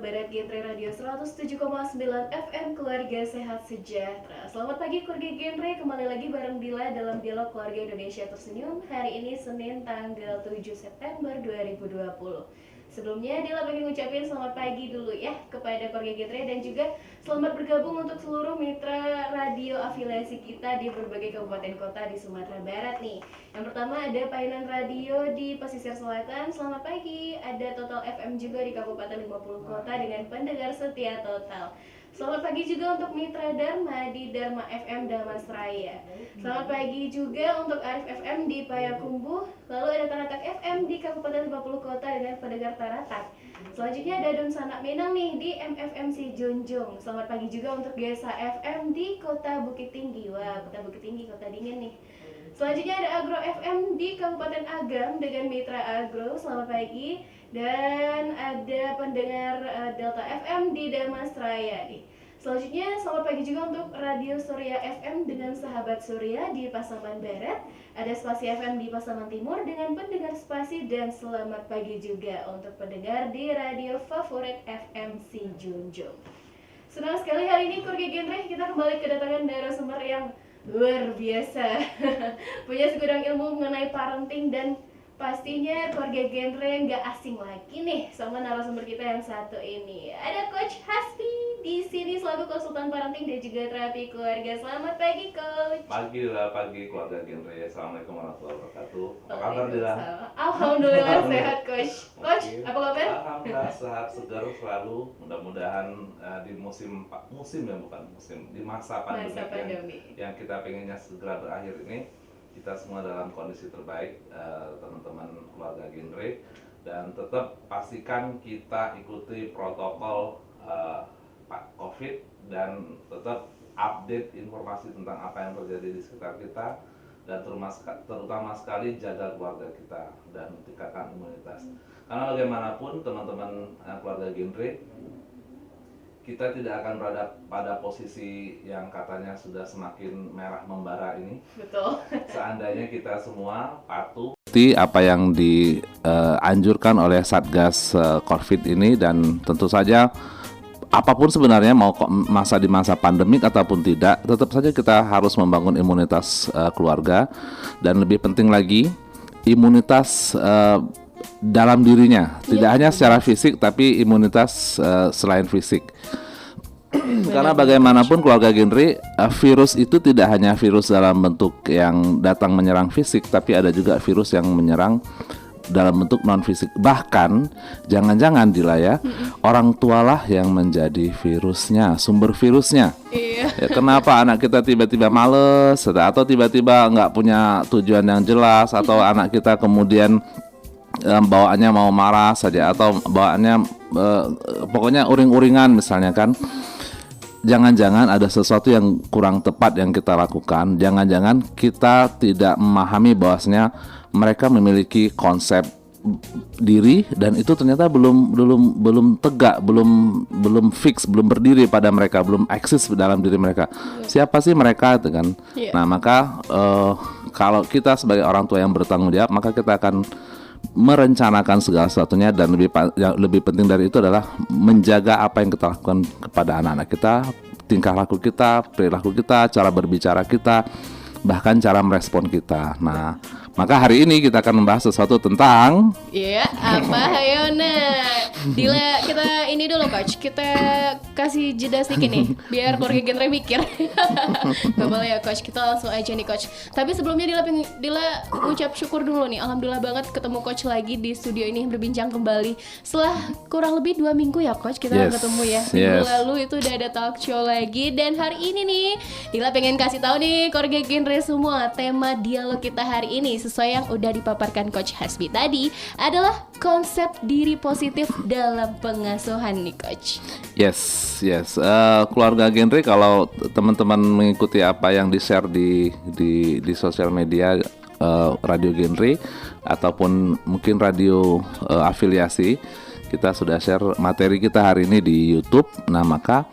Barat Genre Radio 107,9 FM Keluarga Sehat Sejahtera. Selamat pagi keluarga Genre, kembali lagi bareng Dila dalam Dialog Keluarga Indonesia Tersenyum. Hari ini Senin tanggal 7 September 2020. Sebelumnya Dila pengen ngucapin selamat pagi dulu ya kepada keluarga Genre dan juga selamat bergabung untuk seluruh mitra radio afiliasi kita di berbagai kabupaten kota di Sumatera Barat nih. Yang pertama ada Painan Radio di Pesisir Selatan, selamat pagi. Ada Total FM juga di Kabupaten 50 Kota dengan pendengar setia total. Selamat pagi juga untuk Mitra Dharma di Dharma FM Damastraya. Selamat pagi juga untuk Arif FM di Payakumbuh. Lalu ada Taratak FM di Kabupaten 50 Kota dengan pendengar Taratak. Selanjutnya ada Dun Sanak Minang nih di MFMC Junjung. Selamat pagi juga untuk Gesa FM di Kota Bukit Tinggi. Wah, Kota Bukit Tinggi, kota dingin nih. Selanjutnya ada Agro FM di Kabupaten Agam dengan Mitra Agro. Selamat pagi. Dan ada pendengar Delta FM di Damastraya nih. Selanjutnya selamat pagi juga untuk Radio Surya FM dengan Sahabat Surya di Pasaman Barat. Ada Spasi FM di Pasaman Timur dengan pendengar Spasi. Dan selamat pagi juga untuk pendengar di radio favorit FM si Junjung. Senang sekali hari ini keluarga Genre kita kembali kedatangan narasumber yang luar biasa. Punya segudang ilmu mengenai parenting dan pastinya keluarga Genre nggak asing lagi nih sama narasumber kita yang satu ini. Ada Coach Hasbi di sini selaku konsultan parenting dan juga terapi keluarga. Selamat pagi Coach. Pagi keluarga Genre. Assalamualaikum warahmatullahi wabarakatuh. Apa kabar Dila? Alhamdulillah sehat Coach. Coach, apa kabar? Alhamdulillah sehat segar selalu. Mudah-mudahan di di masa pandemi yang kita pengennya segera berakhir ini, kita semua dalam kondisi terbaik, teman-teman keluarga Genre, dan tetap pastikan kita ikuti protokol COVID dan tetap update informasi tentang apa yang terjadi di sekitar kita, dan terutama sekali jaga keluarga kita dan tingkatkan imunitas. Karena bagaimanapun teman-teman keluarga Genre, kita tidak akan berada pada posisi yang katanya sudah semakin merah membara ini. Betul. Seandainya kita semua patuh apa yang dianjurkan oleh Satgas COVID ini, dan tentu saja apapun sebenarnya mau di masa pandemik ataupun tidak, tetap saja kita harus membangun imunitas keluarga, dan lebih penting lagi imunitas dalam dirinya, tidak hanya secara fisik tapi imunitas selain fisik. Karena bagaimanapun keluarga Genre, virus itu tidak hanya virus dalam bentuk yang datang menyerang fisik, tapi ada juga virus yang menyerang dalam bentuk non fisik. Bahkan jangan-jangan Dila ya, orang tualah yang menjadi virusnya, sumber virusnya. Iya. Ya, kenapa anak kita tiba-tiba males atau tiba-tiba nggak punya tujuan yang jelas, atau anak kita kemudian bawaannya mau marah saja, atau bawaannya pokoknya uring-uringan misalnya kan. Jangan-jangan ada sesuatu yang kurang tepat yang kita lakukan. Jangan-jangan kita tidak memahami bahwasanya mereka memiliki konsep diri, dan itu ternyata belum tegak, belum fix, belum berdiri pada mereka, belum eksis dalam diri mereka. Siapa sih mereka itu kan? Yeah. Nah, maka kalau kita sebagai orang tua yang bertanggung jawab, maka kita akan merencanakan segala sesuatunya, dan lebih penting dari itu adalah menjaga apa yang kita lakukan kepada anak-anak kita, tingkah laku kita, perilaku kita, cara berbicara kita, bahkan cara merespon kita. Nah, maka hari ini kita akan membahas sesuatu tentang apa Hayona. Dila, kita ini dulu Coach, kita kasih jeda sedikit nih biar keluarga Genre mikir. Gak boleh ya Coach, kita langsung aja nih Coach. Tapi sebelumnya Dila ucap syukur dulu nih. Alhamdulillah banget ketemu Coach lagi di studio ini berbincang kembali setelah kurang lebih 2 minggu ya Coach kita ketemu ya. Minggu lalu itu udah ada talk show lagi, dan hari ini nih Dila pengen kasih tahu nih keluarga Genre semua, tema dialog kita hari ini sesuai yang udah dipaparkan Coach Hasbi tadi adalah konsep diri positif dalam pengasuhan nih Coach. Yes. Keluarga Genre, kalau teman-teman mengikuti apa yang di-share di sosial media Radio Genre ataupun mungkin radio afiliasi, kita sudah share materi kita hari ini di YouTube. Nah, maka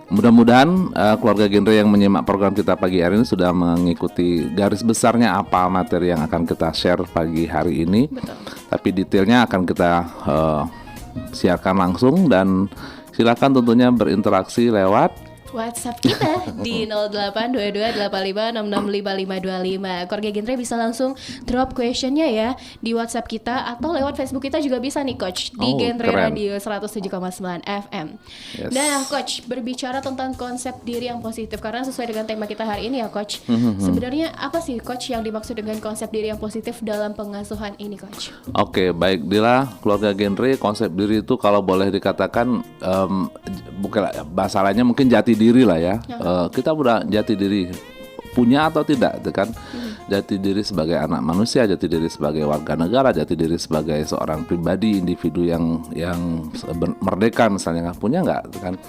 mudah-mudahan keluarga Genre yang menyimak program kita pagi hari ini sudah mengikuti garis besarnya apa materi yang akan kita share pagi hari ini. Betul. Tapi detailnya akan kita siarkan langsung, dan silakan tentunya berinteraksi lewat WhatsApp kita di 082285665525. Keluarga Genre bisa langsung drop questionnya ya di WhatsApp kita, atau lewat Facebook kita juga bisa nih Coach, di Genre keren. Radio 107,9 FM. Yes. Nah Coach, berbicara tentang konsep diri yang positif, karena sesuai dengan tema kita hari ini ya Coach, sebenarnya apa sih Coach yang dimaksud dengan konsep diri yang positif dalam pengasuhan ini Coach? Oke, baik Dila, keluarga Genre, konsep diri itu kalau boleh dikatakan bukan bahasa lainnya mungkin jati diri lah ya. Kita udah jati diri, punya atau tidak, itu kan. Jati diri sebagai anak manusia, jati diri sebagai warga negara, jati diri sebagai seorang pribadi, individu yang merdeka misalnya, punya nggak, itu kan.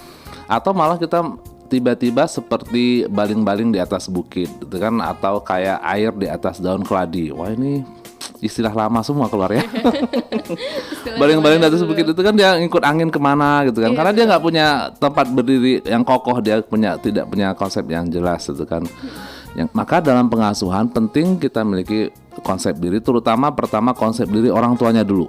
Atau malah kita tiba-tiba seperti baling-baling di atas bukit, itu kan, atau kayak air di atas daun keladi. Wah, ini istilah lama semua keluar ya. Baling-baling di atas bukit itu kan dia ngikut angin kemana gitu kan, karena dia nggak punya tempat berdiri yang kokoh, dia tidak punya konsep yang jelas itu kan. Maka dalam pengasuhan penting kita memiliki konsep diri, terutama pertama konsep diri orang tuanya dulu.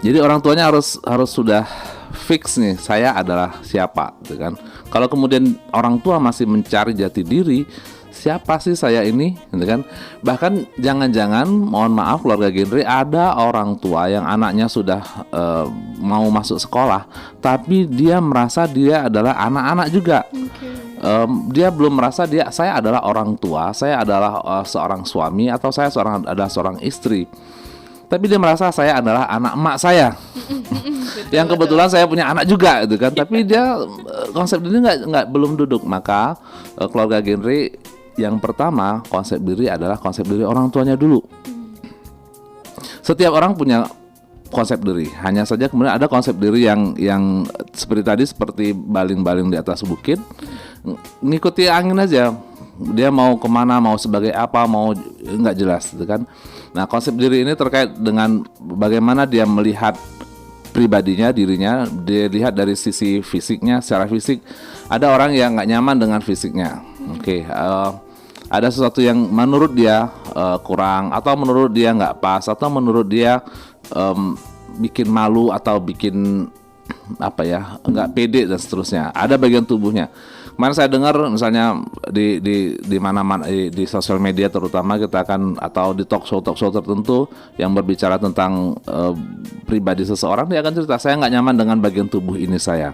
Jadi orang tuanya harus sudah fix nih, saya adalah siapa gitu kan. Kalau kemudian orang tua masih mencari jati diri, siapa sih saya ini, gitu kan? Bahkan jangan-jangan, mohon maaf keluarga Genre, ada orang tua yang anaknya sudah mau masuk sekolah, tapi dia merasa dia adalah anak-anak juga. Dia belum merasa saya adalah orang tua, saya adalah seorang suami, atau saya adalah seorang istri. Tapi dia merasa saya adalah anak emak saya. Yang kebetulan saya punya anak juga, gitu kan. Tapi dia konsep diri belum duduk. Maka keluarga Genre, yang pertama konsep diri adalah konsep diri orang tuanya dulu. Setiap orang punya konsep diri, hanya saja kemudian ada konsep diri yang seperti tadi, seperti baling-baling di atas bukit, ngikuti angin aja. Dia mau kemana, mau sebagai apa, mau nggak jelas, gitu kan. Nah, konsep diri ini terkait dengan bagaimana dia melihat pribadinya, dirinya. Dia lihat dari sisi fisiknya, secara fisik. Ada orang yang nggak nyaman dengan fisiknya. Ada sesuatu yang menurut dia kurang, atau menurut dia nggak pas, atau menurut dia bikin malu, atau bikin nggak pede dan seterusnya. Ada bagian tubuhnya. Kemarin saya dengar misalnya di mana-mana di sosial media terutama, kita akan, atau di talk show tertentu yang berbicara tentang pribadi seseorang, dia akan cerita, saya nggak nyaman dengan bagian tubuh ini saya.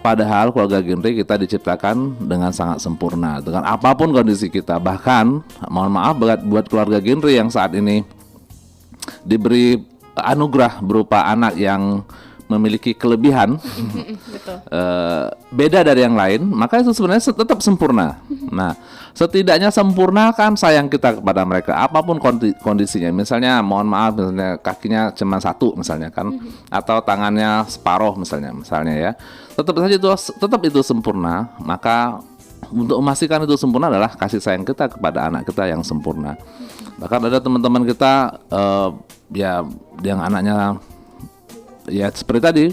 Padahal keluarga Genre kita diciptakan dengan sangat sempurna dengan apapun kondisi kita. Bahkan mohon maaf buat keluarga Genre yang saat ini diberi anugerah berupa anak yang memiliki kelebihan beda dari yang lain, maka itu sebenarnya tetap sempurna. Nah, setidaknya sempurnakan sayang kita kepada mereka apapun kondisinya. Misalnya mohon maaf, misalnya kakinya cuma satu misalnya kan, atau tangannya separuh misalnya ya, tetap itu sempurna. Maka untuk memastikan itu sempurna adalah kasih sayang kita kepada anak kita yang sempurna. Bahkan ada teman-teman kita yang anaknya ya seperti tadi,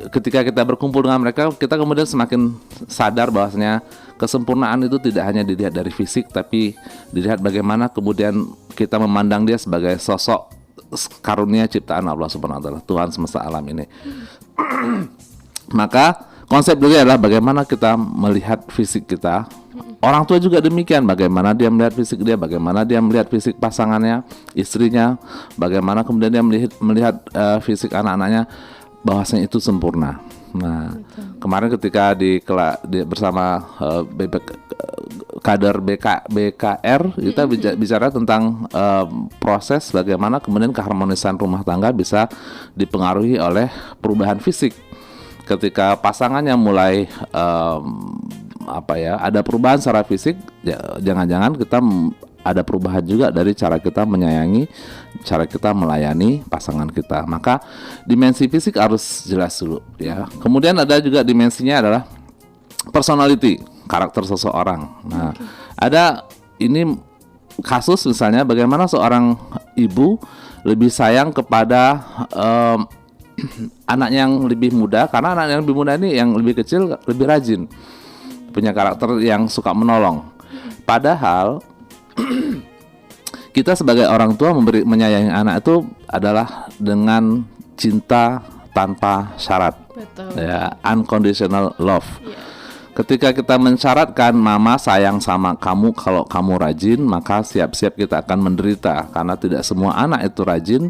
ketika kita berkumpul dengan mereka, kita kemudian semakin sadar bahwasanya kesempurnaan itu tidak hanya dilihat dari fisik, tapi dilihat bagaimana kemudian kita memandang dia sebagai sosok karunia ciptaan Allah Subhanahu wa taala, Tuhan semesta alam ini. Maka konsep diri adalah bagaimana kita melihat fisik kita. Orang tua juga demikian, bagaimana dia melihat fisik dia, bagaimana dia melihat fisik pasangannya, istrinya, bagaimana kemudian dia melihat fisik anak-anaknya, bahwasanya itu sempurna. Nah, kemarin ketika bersama kader BKR, kita bicara tentang proses bagaimana kemudian keharmonisan rumah tangga bisa dipengaruhi oleh perubahan fisik. Ketika pasangannya mulai ada perubahan secara fisik, jangan-jangan kita ada perubahan juga dari cara kita menyayangi, cara kita melayani pasangan kita. Maka dimensi fisik harus jelas dulu ya. Kemudian ada juga dimensinya adalah personality, karakter seseorang. Nah, ada ini kasus misalnya bagaimana seorang ibu lebih sayang kepada anak yang lebih muda, karena anak yang lebih muda ini, yang lebih kecil, lebih rajin, punya karakter yang suka menolong. Padahal kita sebagai orang tua menyayangi anak itu adalah dengan cinta tanpa syarat. Betul. Ya, unconditional love. Iya. Ketika kita mensyaratkan mama sayang sama kamu, kalau kamu rajin, maka siap-siap kita akan menderita karena tidak semua anak itu rajin.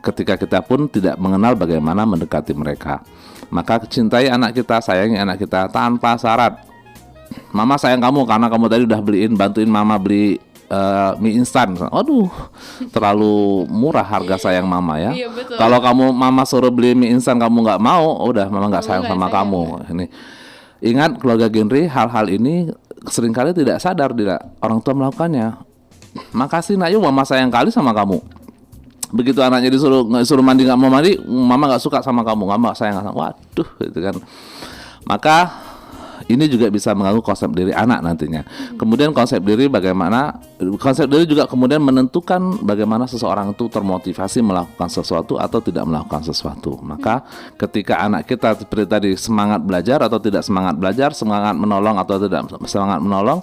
Ketika kita pun tidak mengenal bagaimana mendekati mereka, maka cintai anak kita, sayangi anak kita tanpa syarat. Mama sayang kamu karena kamu tadi udah bantuin mama beli mie instan. Aduh, terlalu murah harga sayang mama ya. Iya, betul. Kalau kamu mama suruh beli mie instan kamu nggak mau, udah mama nggak sayang sama kamu. Ini ingat, keluarga genre, hal-hal ini seringkali tidak sadar orang tua melakukannya. Makasih nak, yuk mama sayang kali sama kamu. Begitu anaknya disuruh mandi nggak mau mandi, mama nggak suka sama kamu, nggak sayang sama. Waduh, gitu kan. Maka ini juga bisa mengganggu konsep diri anak nantinya. Kemudian konsep diri juga kemudian menentukan bagaimana seseorang itu termotivasi melakukan sesuatu atau tidak melakukan sesuatu. Maka ketika anak kita seperti tadi semangat belajar atau tidak semangat belajar, semangat menolong atau tidak semangat menolong,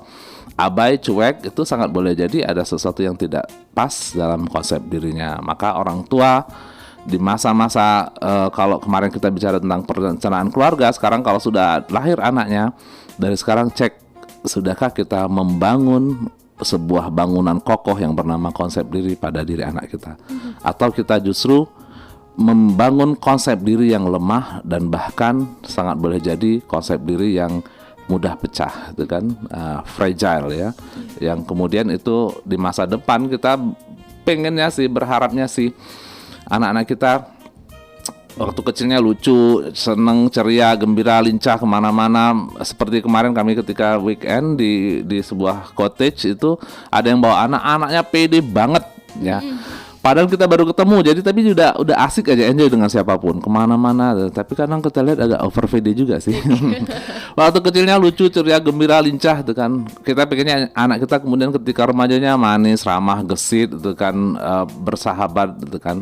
abai, cuek, itu sangat boleh jadi ada sesuatu yang tidak pas dalam konsep dirinya. Maka orang tua di masa-masa kalau kemarin kita bicara tentang perencanaan keluarga, sekarang kalau sudah lahir anaknya, dari sekarang cek sudahkah kita membangun sebuah bangunan kokoh yang bernama konsep diri pada diri anak kita, atau kita justru membangun konsep diri yang lemah dan bahkan sangat boleh jadi konsep diri yang mudah pecah, itu kan fragile ya, yang kemudian itu di masa depan kita pengennya sih, berharapnya sih anak-anak kita waktu kecilnya lucu, seneng, ceria, gembira, lincah kemana-mana. Seperti kemarin kami ketika weekend di sebuah cottage itu ada yang bawa anak-anaknya pede banget ya. Padahal kita baru ketemu, jadi tapi udah asik aja, enjoy dengan siapapun kemana-mana. Tapi kadang kita lihat agak over pede juga sih. Waktu kecilnya lucu, ceria, gembira, lincah, itu kan. Kita pengennya anak kita kemudian ketika remajanya manis, ramah, gesit, itu kan, bersahabat, itu kan,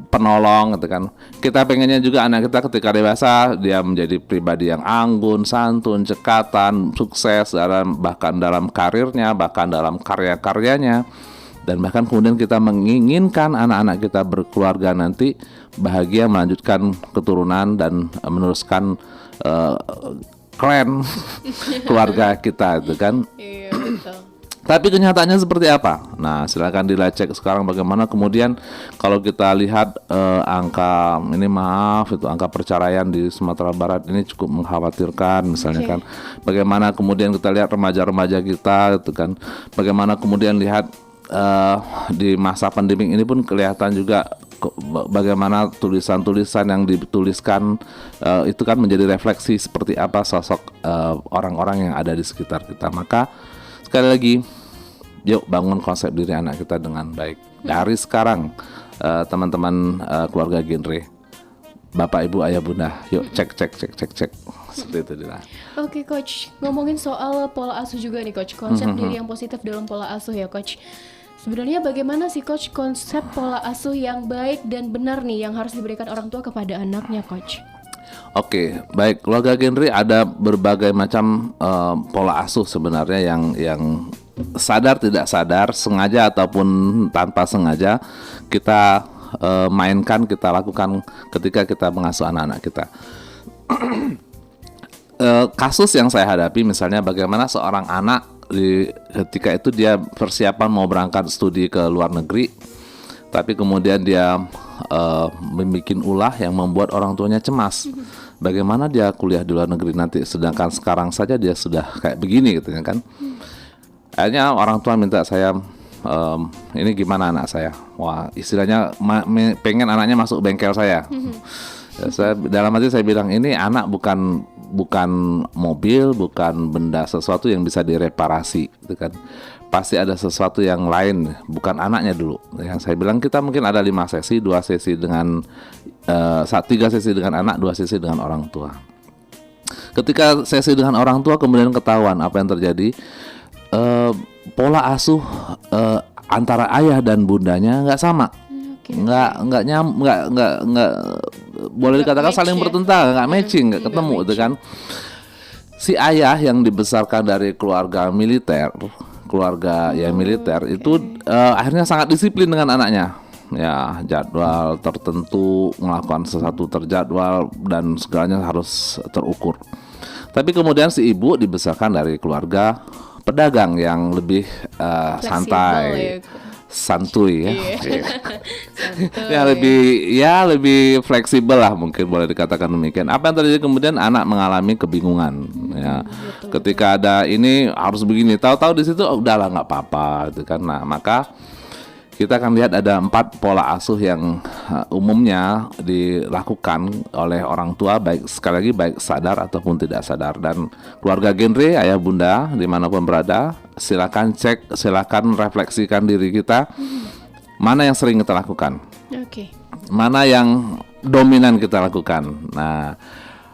penolong, itu kan. Kita pengennya juga anak kita ketika dewasa dia menjadi pribadi yang anggun, santun, cekatan, sukses bahkan dalam karirnya, bahkan dalam karya-karyanya. Dan bahkan kemudian kita menginginkan anak-anak kita berkeluarga nanti bahagia melanjutkan keturunan dan meneruskan klan keluarga kita, itu kan. Iya, betul. Tapi kenyataannya seperti apa? Nah, silakan dilacak sekarang bagaimana kemudian kalau kita lihat angka ini, angka perceraian di Sumatera Barat ini cukup mengkhawatirkan misalnya kan. Bagaimana kemudian kita lihat remaja-remaja kita, itu kan. Bagaimana kemudian lihat di masa pandemi ini pun kelihatan juga bagaimana tulisan-tulisan yang dituliskan itu kan menjadi refleksi seperti apa sosok orang-orang yang ada di sekitar kita. Maka sekali lagi, yuk bangun konsep diri anak kita dengan baik dari sekarang, teman-teman keluarga genre, bapak, ibu, ayah, bunda, yuk cek seperti itu Dila. Oke coach, ngomongin soal pola asuh juga nih coach, konsep diri yang positif dalam pola asuh ya coach. Sebenarnya bagaimana sih coach konsep pola asuh yang baik dan benar nih yang harus diberikan orang tua kepada anaknya coach? Oke, baik, keluarga genre ada berbagai macam pola asuh sebenarnya yang sadar tidak sadar, sengaja ataupun tanpa sengaja kita mainkan, kita lakukan ketika kita mengasuh anak-anak kita. Kasus yang saya hadapi misalnya bagaimana seorang anak ketika itu dia persiapan mau berangkat studi ke luar negeri, tapi kemudian dia membuat ulah yang membuat orang tuanya cemas. Bagaimana dia kuliah di luar negeri nanti, sedangkan sekarang saja dia sudah kayak begini gitu kan. Akhirnya orang tua minta saya, ini gimana anak saya? Wah, istilahnya pengen anaknya masuk bengkel saya. Saya dalam hati saya bilang, ini anak bukan mobil, bukan benda sesuatu yang bisa direparasi, gitu kan. Pasti ada sesuatu yang lain, bukan anaknya dulu. Yang saya bilang kita mungkin ada 5 sesi, 2 sesi dengan 3 sesi dengan anak, 2 sesi dengan orang tua. Ketika sesi dengan orang tua kemudian ketahuan apa yang terjadi, pola asuh antara ayah dan bundanya nggak sama. Nggak boleh dikatakan saling bertentangan, nggak matching, nggak ketemu, itu kan. Si ayah yang dibesarkan dari keluarga militer, keluarga ya militer itu akhirnya sangat disiplin dengan anaknya. Ya, jadwal tertentu, melakukan sesuatu terjadwal dan segalanya harus terukur. Tapi kemudian si ibu dibesarkan dari keluarga pedagang yang lebih santai, santuy ya. Ya lebih fleksibel lah, mungkin boleh dikatakan demikian. Apa yang terjadi kemudian, anak mengalami kebingungan ya. Ketika ada ini harus begini, tahu-tahu di situ udahlah nggak apa-apa gitu kan. Nah, maka kita akan lihat ada 4 pola asuh yang umumnya dilakukan oleh orang tua, baik sekali lagi baik sadar ataupun tidak sadar. Dan keluarga genre, ayah bunda dimanapun berada, silakan cek, silakan refleksikan diri kita, mana yang sering kita lakukan, mana yang dominan kita lakukan. Nah,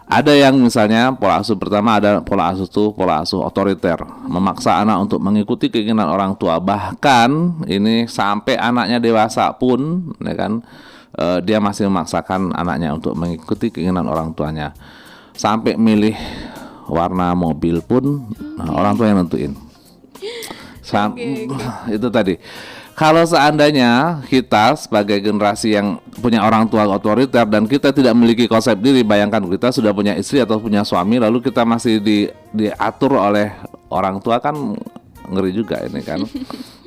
ada yang misalnya pola asuh pertama, ada pola asuh otoriter, memaksa anak untuk mengikuti keinginan orang tua, bahkan ini sampai anaknya dewasa pun, ya kan, dia masih memaksakan anaknya untuk mengikuti keinginan orang tuanya, sampai milih warna mobil pun orang tua yang nentuin. Itu tadi. Kalau seandainya kita sebagai generasi yang punya orang tua otoriter dan kita tidak memiliki konsep diri, bayangkan kita sudah punya istri atau punya suami, lalu kita masih diatur oleh orang tua, kan ngeri juga ini kan.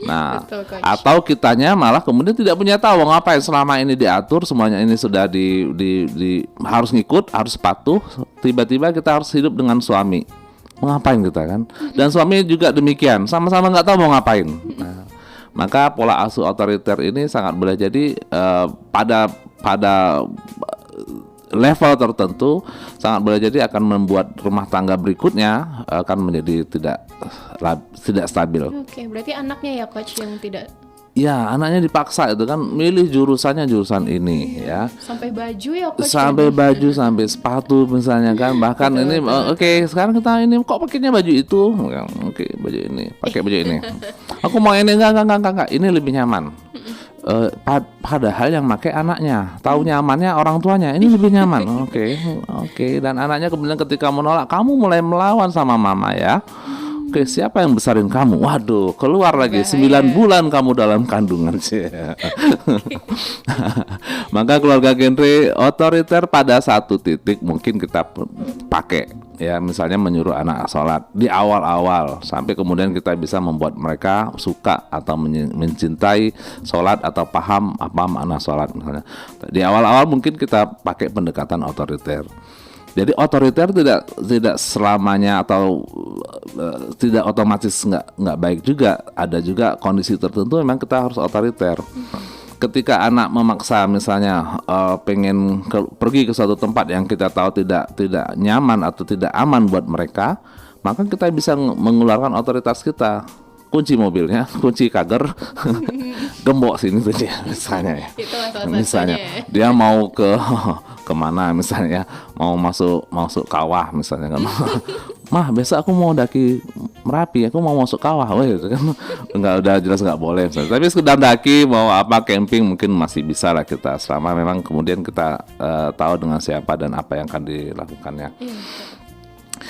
Nah, betul, atau kitanya malah kemudian tidak punya tahu ngapain, selama ini diatur semuanya ini sudah di harus ngikut, harus patuh, tiba-tiba kita harus hidup dengan suami. Mau ngapain kita kan? Dan suami juga demikian, sama-sama nggak tahu mau ngapain. Nah, maka pola asuh otoriter ini sangat boleh jadi pada level tertentu sangat boleh jadi akan membuat rumah tangga berikutnya akan menjadi tidak stabil. Oke, berarti anaknya ya coach yang tidak. Ya, anaknya dipaksa itu kan, milih jurusan ini ya. Sampai baju ya coach. Sampai baju, sampai sepatu misalnya kan. Bahkan ini oke, sekarang kita ini kok pakainya baju itu. Oke, baju ini, pakai baju ini. Aku mau ini enggak. Ini lebih nyaman. Padahal yang pakai anaknya, tahu nyamannya orang tuanya. Ini lebih nyaman. Oke. Dan anaknya kemudian ketika menolak, kamu mulai melawan sama mama ya. Oke, siapa yang besarin kamu? Waduh, keluar lagi 9 bulan kamu dalam kandungan sih. Maka keluarga genre otoriter pada satu titik mungkin kita pakai ya, misalnya menyuruh anak sholat di awal-awal sampai kemudian kita bisa membuat mereka suka atau mencintai sholat atau paham apa makna sholat misalnya. Di awal-awal mungkin kita pakai pendekatan otoriter. Jadi otoriter tidak selamanya atau tidak otomatis nggak baik juga. Ada juga kondisi tertentu memang kita harus otoriter. Ketika anak memaksa misalnya pengen pergi ke suatu tempat yang kita tahu tidak nyaman atau tidak aman buat mereka, maka kita bisa mengeluarkan otoritas kita. Kunci mobilnya, kunci kager, gembok sini tuh dia misalnya ya. Misalnya dia mau kemana misalnya, mau masuk kawah misalnya kan. Mah, besok aku mau daki Merapi, aku mau masuk kawah, gitu kan. Udah jelas nggak boleh misalnya. Tapi sekedar daki, mau apa camping mungkin masih bisa lah kita, selama memang kemudian kita tahu dengan siapa dan apa yang akan dilakukannya.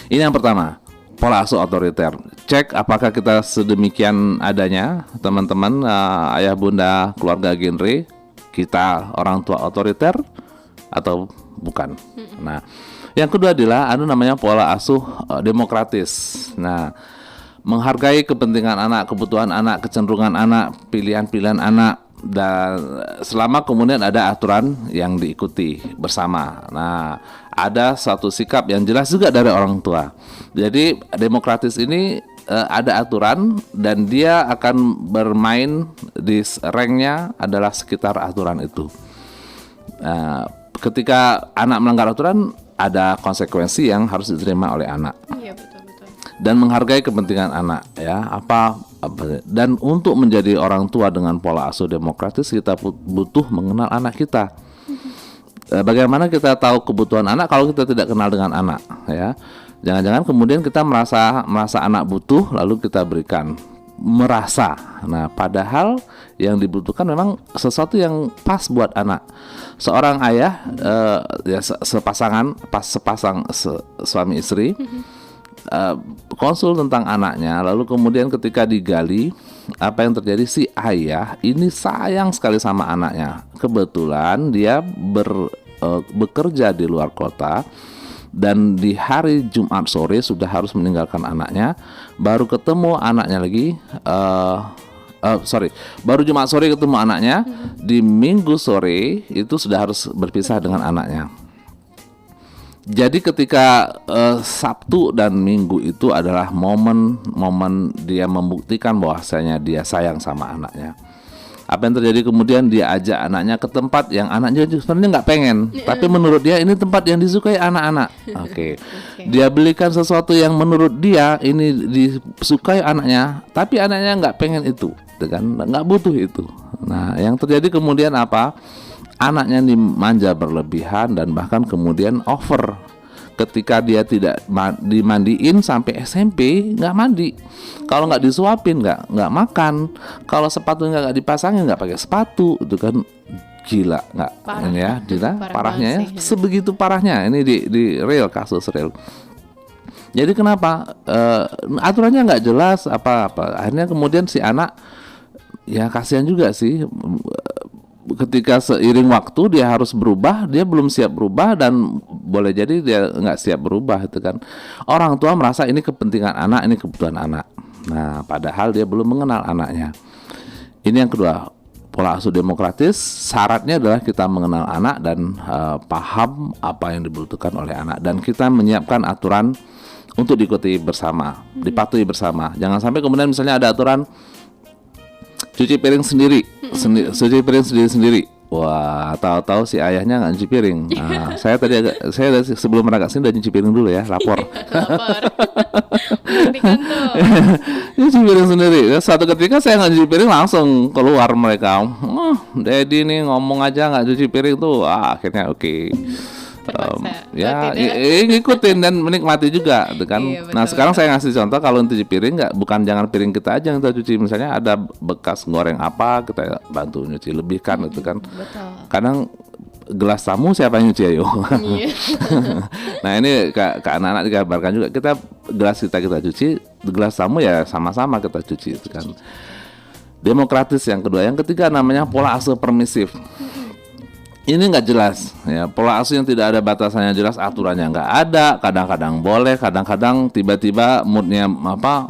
Ini yang pertama. Pola asuh otoriter. Cek apakah kita sedemikian adanya, teman-teman, ayah bunda keluarga genre, kita orang tua otoriter atau bukan. Nah, yang kedua adalah namanya pola asuh demokratis. Nah, menghargai kepentingan anak, kebutuhan anak, kecenderungan anak, pilihan-pilihan anak, dan selama kemudian ada aturan yang diikuti bersama. Nah, ada suatu sikap yang jelas juga dari orang tua. Jadi demokratis ini ada aturan dan dia akan bermain di ranknya adalah sekitar aturan itu. Ketika anak melanggar aturan, ada konsekuensi yang harus diterima oleh anak. Iya, betul. Dan menghargai kepentingan anak ya, dan untuk menjadi orang tua dengan pola asuh demokratis kita butuh mengenal anak kita. Bagaimana kita tahu kebutuhan anak kalau kita tidak kenal dengan anak ya? Jangan-jangan kemudian kita merasa anak butuh lalu kita berikan, merasa. Nah, padahal yang dibutuhkan memang sesuatu yang pas buat anak. Seorang ayah sepasang suami istri konsul tentang anaknya, lalu kemudian ketika digali apa yang terjadi, si ayah ini sayang sekali sama anaknya. Kebetulan dia bekerja di luar kota dan di hari Jumat sore sudah harus meninggalkan anaknya, baru ketemu anaknya lagi. Baru Jumat sore ketemu anaknya, di Minggu sore itu sudah harus berpisah dengan anaknya. Jadi ketika Sabtu dan Minggu itu adalah momen dia membuktikan bahwasanya dia sayang sama anaknya. Apa yang terjadi kemudian, dia ajak anaknya ke tempat yang anaknya sebenarnya nggak pengen, tapi menurut dia ini tempat yang disukai anak-anak. Oke. Dia belikan sesuatu yang menurut dia ini disukai anaknya, tapi anaknya nggak pengen itu, kan? Nggak butuh itu. Nah, yang terjadi kemudian apa? Anaknya dimanja berlebihan dan bahkan kemudian over. Ketika dia tidak dimandiin sampai SMP nggak mandi, kalau nggak disuapin nggak makan, kalau sepatunya nggak dipasangin nggak pakai sepatu, itu kan gila nggak? Ini ya, gila parahnya ya, sebegitu parahnya ini di real, kasus real. Jadi kenapa aturannya nggak jelas apa-apa, akhirnya kemudian si anak ya kasihan juga sih. Ketika seiring waktu dia harus berubah, dia belum siap berubah dan boleh jadi dia nggak siap berubah, itu kan. Orang tua merasa ini kepentingan anak, ini kebutuhan anak. Nah, padahal dia belum mengenal anaknya. Ini yang kedua, pola asuh demokratis. Syaratnya adalah kita mengenal anak dan paham apa yang dibutuhkan oleh anak, dan kita menyiapkan aturan untuk diikuti bersama, dipatuhi bersama. Jangan sampai kemudian misalnya ada aturan cuci piring cuci piring sendiri. Wah, tahu-tahu si ayahnya nggak nyuci piring. Nah, saya sebelum berangkat sini udah nyuci piring dulu ya, lapor. Nyuci piring sendiri. Suatu ketika saya nggak nyuci piring, langsung keluar mereka. Daddy nih ngomong aja nggak cuci piring tuh. Akhirnya oke. Ngikutin dan menikmati juga, gitu kan. Iya, Nah sekarang saya ngasih contoh, kalau cuci piring jangan piring kita aja yang kita cuci, misalnya ada bekas goreng apa, kita bantu nyuci, lebihkan, itu kan. Betul. Kadang gelas tamu siapa yang nyuci, ayo. Nah ini ke anak-anak dikabarkan juga, gelas kita cuci, gelas tamu ya sama-sama kita cuci, itu kan. Demokratis yang kedua. Yang ketiga namanya pola asuh permisif. Ini nggak jelas ya, pola asuh yang tidak ada batasannya jelas, aturannya nggak ada, kadang-kadang boleh, kadang-kadang tiba-tiba moodnya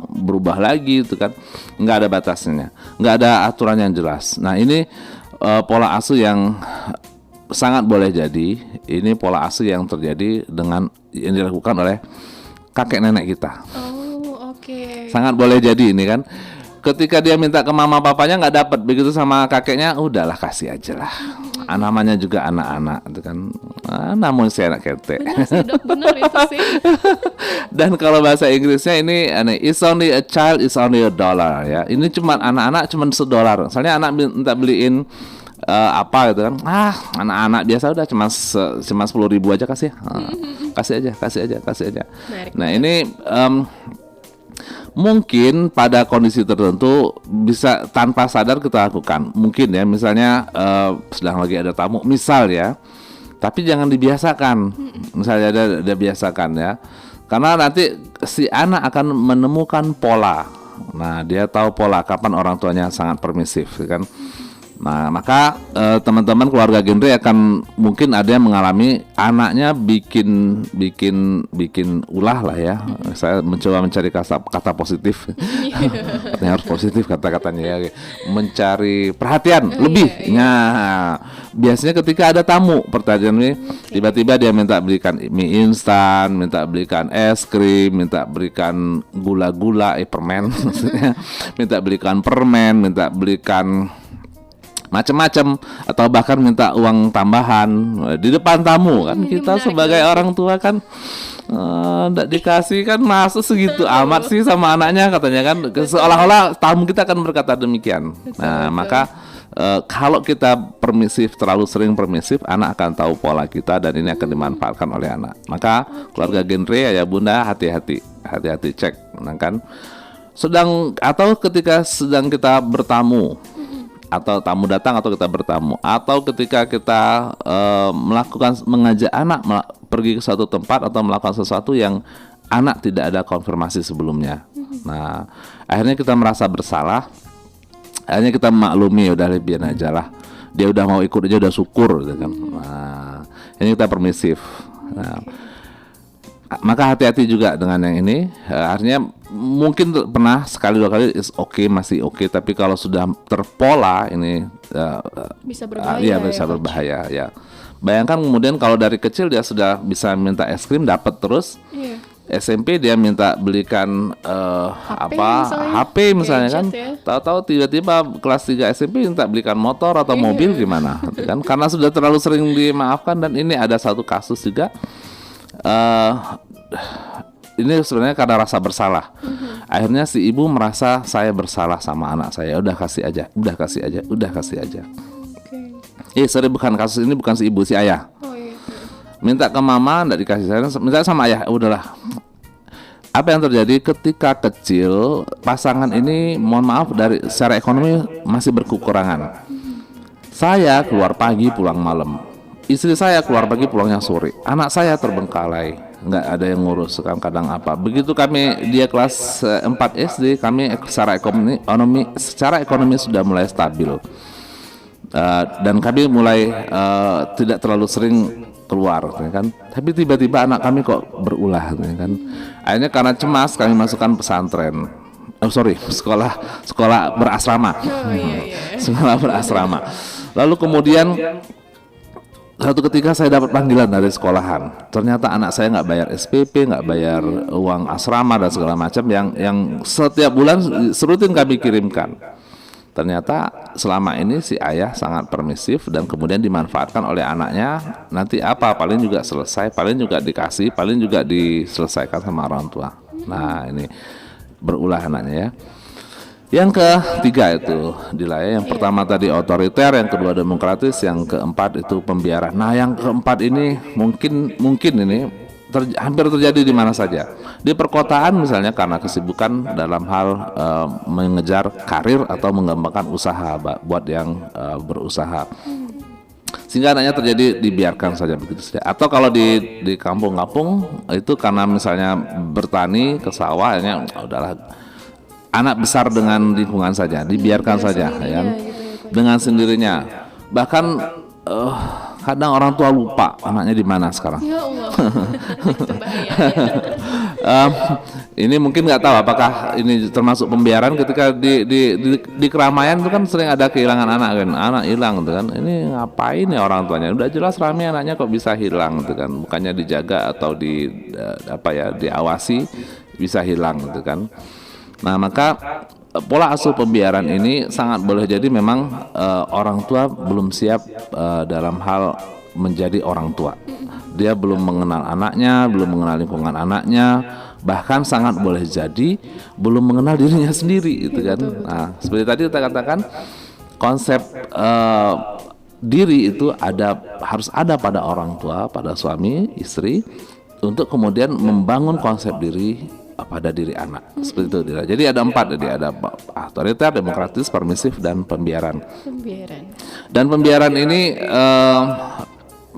berubah lagi, itu kan, nggak ada batasnya, nggak ada aturan yang jelas. Nah ini pola asuh yang sangat boleh jadi, ini pola asuh yang terjadi dengan yang dilakukan oleh kakek nenek kita. Oh, oke. Sangat boleh jadi ini kan. Ketika dia minta ke mama papanya nggak dapat, begitu sama kakeknya, udahlah kasih aja lah. Namanya juga anak-anak, itu kan. Namun saya anak kete. Benar sih, Dok, benar itu sih. Dan kalau bahasa Inggrisnya ini, it's only a child, it's only $1 ya. Ini cuma anak-anak cuma $1. Misalnya anak minta beliin apa gitu kan, anak-anak biasa udah cuma 10.000 aja kasih. Kasih aja. Menarik. Nah ini mungkin pada kondisi tertentu bisa tanpa sadar kita lakukan. Mungkin ya, misalnya sedang lagi ada tamu, misal ya. Tapi jangan dibiasakan. Misalnya ada biasakan ya. Karena nanti si anak akan menemukan pola. Nah, dia tahu pola kapan orang tuanya sangat permisif, kan. Nah, maka teman-teman keluarga genre akan mungkin ada yang mengalami anaknya bikin ulah lah ya. Saya mencoba mencari kata positif. Harus positif kata-katanya ya. Mencari perhatian lebih. Nah, biasanya ketika ada tamu, pertanyaan tiba-tiba dia minta belikan mie instan, minta belikan es krim, minta belikan gula-gula, permen maksudnya. Minta belikan permen, minta belikan macam-macam, atau bahkan minta uang tambahan di depan tamu kan. Kita sebagai orang tua kan nggak dikasih kan, masa segitu amat sih sama anaknya, katanya kan, seolah-olah tamu kita akan berkata demikian. Nah maka kalau kita permisif, terlalu sering permisif, anak akan tahu pola kita dan ini akan dimanfaatkan oleh anak. Maka keluarga genre ya bunda, hati-hati cek, nah kan. Atau ketika sedang kita bertamu, atau tamu datang atau kita bertamu, atau ketika kita mengajak anak pergi ke suatu tempat atau melakukan sesuatu yang anak tidak ada konfirmasi sebelumnya. Nah, akhirnya kita merasa bersalah. Akhirnya kita maklumi, udah biar aja lah. Dia udah mau ikut aja udah syukur gitu kan. Nah, ini kita permisif. Nah, maka hati-hati juga dengan yang ini. Artinya mungkin pernah sekali dua kali is masih oke, tapi kalau sudah terpola ini Bisa berbahaya. iya bisa berbahaya ya. Bayangkan kemudian kalau dari kecil dia sudah bisa minta es krim dapat terus. Iya. SMP dia minta belikan HP misalnya kan. Ya. Tahu-tahu tiba-tiba kelas 3 SMP minta belikan motor atau mobil gimana kan? Karena sudah terlalu sering dimaafkan. Dan ini ada satu kasus juga. Ini sebenarnya karena rasa bersalah. Akhirnya si ibu merasa saya bersalah sama anak saya. Udah kasih aja. Sorry, bukan kasus ini, bukan si ibu, si ayah. Oh iya. Minta ke mama, enggak dikasih. Saya minta sama ayah, udahlah. Apa yang terjadi ketika kecil, pasangan ini mohon maaf dari secara ekonomi masih berkekurangan. Saya keluar pagi pulang malam. Istri saya keluar pagi pulangnya sore. Anak saya terbengkalai, nggak ada yang ngurus kadang apa. Begitu dia kelas 4 SD, kami secara ekonomi sudah mulai stabil. Dan kami mulai tidak terlalu sering keluar, ya kan? Tapi tiba-tiba anak kami kok berulah, ya kan? Akhirnya karena cemas kami masukkan pesantren. Sekolah berasrama. Sekolah berasrama. Lalu kemudian satu ketika saya dapat panggilan dari sekolahan. Ternyata anak saya nggak bayar SPP, nggak bayar uang asrama dan segala macam yang setiap bulan serutin kami kirimkan. Ternyata selama ini si ayah sangat permisif dan kemudian dimanfaatkan oleh anaknya. Nanti paling juga selesai, paling juga dikasih, paling juga diselesaikan sama orang tua. Nah, ini berulah anaknya ya. Yang ketiga itu Dilaya. Yang pertama tadi otoriter, yang kedua demokratis, yang keempat itu pembiaran. Nah, yang keempat ini mungkin ini hampir terjadi di mana saja. Di perkotaan misalnya karena kesibukan dalam hal mengejar karir atau mengembangkan usaha buat yang berusaha. Sehingga anaknya terjadi dibiarkan saja begitu saja. Atau kalau di kampung-kampung itu karena misalnya bertani ke sawah, udahlah anak besar dengan lingkungan saja, dibiarkan saja ya, dengan sendirinya. Bahkan kadang orang tua lupa anaknya di mana sekarang. Ya Allah. Itu bahaya. Ini mungkin nggak tahu apakah ini termasuk pembiaran ketika di keramaian itu kan sering ada kehilangan anak kan, anak hilang gitu kan. Ini ngapain ya orang tuanya? Udah jelas ramai anaknya kok bisa hilang gitu kan. Bukannya dijaga atau diawasi bisa hilang gitu kan. Nah, maka pola asuh pembiaran ini sangat boleh jadi memang orang tua belum siap dalam hal menjadi orang tua. Dia belum mengenal anaknya, belum mengenal lingkungan anaknya, bahkan sangat boleh jadi belum mengenal dirinya sendiri gitu kan. Nah, seperti tadi kita katakan konsep diri itu harus ada pada orang tua, pada suami, istri, untuk kemudian membangun konsep diri pada diri anak. Seperti itu. Jadi ada 4 tadi, ada otoriter, demokratis, permisif, dan pembiaran. Dan pembiaran ini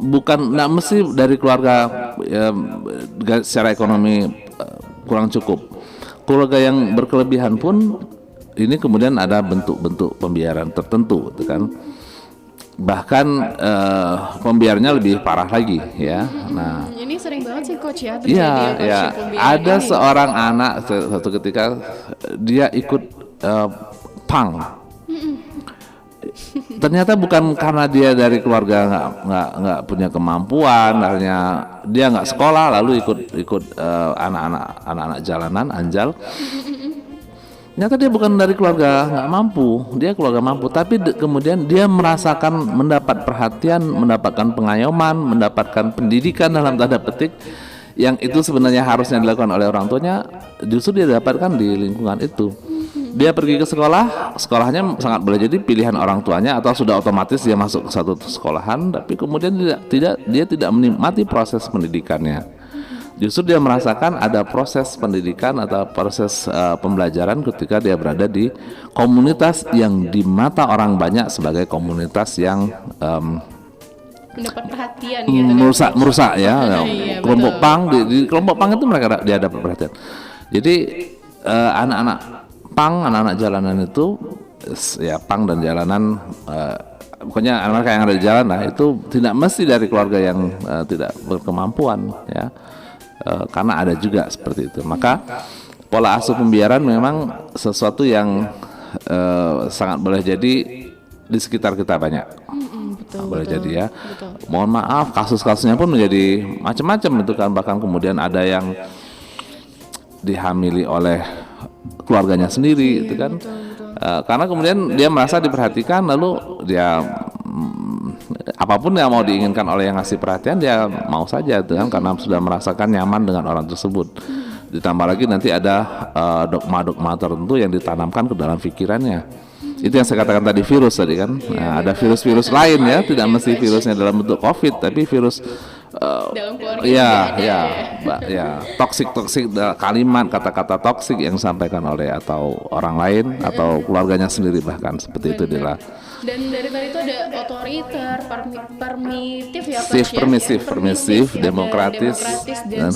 nggak mesti dari keluarga secara ekonomi kurang cukup. Keluarga yang berkelebihan pun ini kemudian ada bentuk-bentuk pembiaran tertentu, gitu kan. Bahkan pembiarannya lebih parah lagi ya. Nah, ini sering banget sih coach ya terjadi ya. Ada ini. Seorang anak satu ketika dia ikut punk. Ternyata bukan karena dia dari keluarga nggak punya kemampuan, akhirnya dia nggak sekolah lalu ikut anak-anak jalanan anjal. Ternyata dia bukan dari keluarga nggak mampu, dia keluarga mampu, tapi kemudian dia merasakan mendapat perhatian, mendapatkan pengayoman, mendapatkan pendidikan dalam tanda petik yang itu sebenarnya harusnya dilakukan oleh orang tuanya, justru dia dapatkan di lingkungan itu. Dia pergi ke sekolahnya sangat boleh jadi pilihan orang tuanya atau sudah otomatis dia masuk ke satu sekolahan, tapi kemudian dia tidak menikmati proses pendidikannya. Justru dia merasakan ada proses pendidikan atau proses pembelajaran ketika dia berada di komunitas yang di mata orang banyak sebagai komunitas yang mendapat perhatian gitu kan. merusak ya. Iya, Kelompok betul. pang di kelompok pang itu dia dapat perhatian. Jadi anak-anak pang, anak-anak jalanan itu ya pang dan jalanan, pokoknya anak-anak yang ada di jalan lah itu tidak mesti dari keluarga yang tidak berkemampuan ya. Karena ada juga seperti itu. Maka pola asuh pembiaran memang sesuatu yang sangat boleh jadi di sekitar kita banyak. Betul, Boleh betul, jadi ya. betul. Mohon maaf, kasus-kasusnya pun menjadi macam-macam itu kan, bahkan kemudian ada yang dihamili oleh keluarganya sendiri itu kan. Karena kemudian dia merasa diperhatikan, lalu dia apapun yang mau diinginkan oleh yang ngasih perhatian dia mau saja itu kan, karena sudah merasakan nyaman dengan orang tersebut. Ditambah lagi nanti ada dogma-dogma tertentu yang ditanamkan ke dalam pikirannya. Itu yang saya katakan tadi, virus tadi kan. Nah, ada virus-virus lain ya, tidak mesti virusnya dalam bentuk COVID, tapi virus Dalam keluarga toksik kalimat, kata-kata toksik yang disampaikan oleh atau orang lain atau keluarganya sendiri bahkan seperti itu Dila. Dan dari tadi itu ada otoriter, permitif ya, Coach, ya? Permisif, demokratis, dan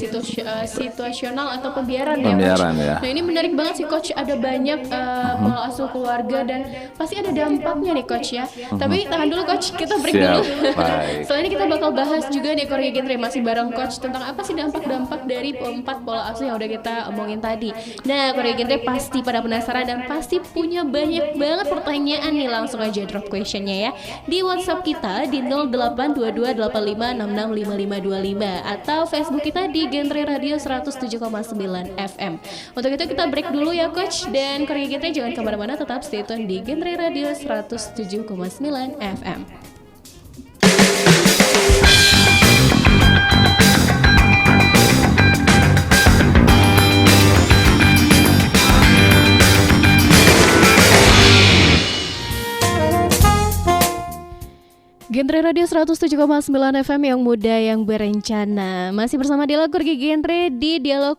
situasional atau pembiaran ya, Pembiaran, Coach. ya. Nah ini menarik banget sih, Coach. Ada banyak pola asuh keluarga dan pasti ada dampaknya nih, Coach ya. Tapi tahan dulu, Coach, kita break Siap, dulu. baik. Setelah ini kita bakal bahas juga nih Korea Genre masih bareng Coach tentang apa sih dampak-dampak dari 4 pola asuh yang udah kita omongin tadi. Nah, Korea Genre pasti pada penasaran dan pasti punya banyak banget pertanyaan nih. Langsung aja drop questionnya ya di WhatsApp kita di 082285665525 atau Facebook kita di Genre Radio 107,9 FM. Untuk itu kita break dulu ya, Coach, dan Korea Genre jangan kemana-mana, tetap stay tune di Genre Radio 107,9 FM. Genre Radio 107,9 FM yang muda yang berencana. Masih bersama Dila Kurgi Genre di Dialog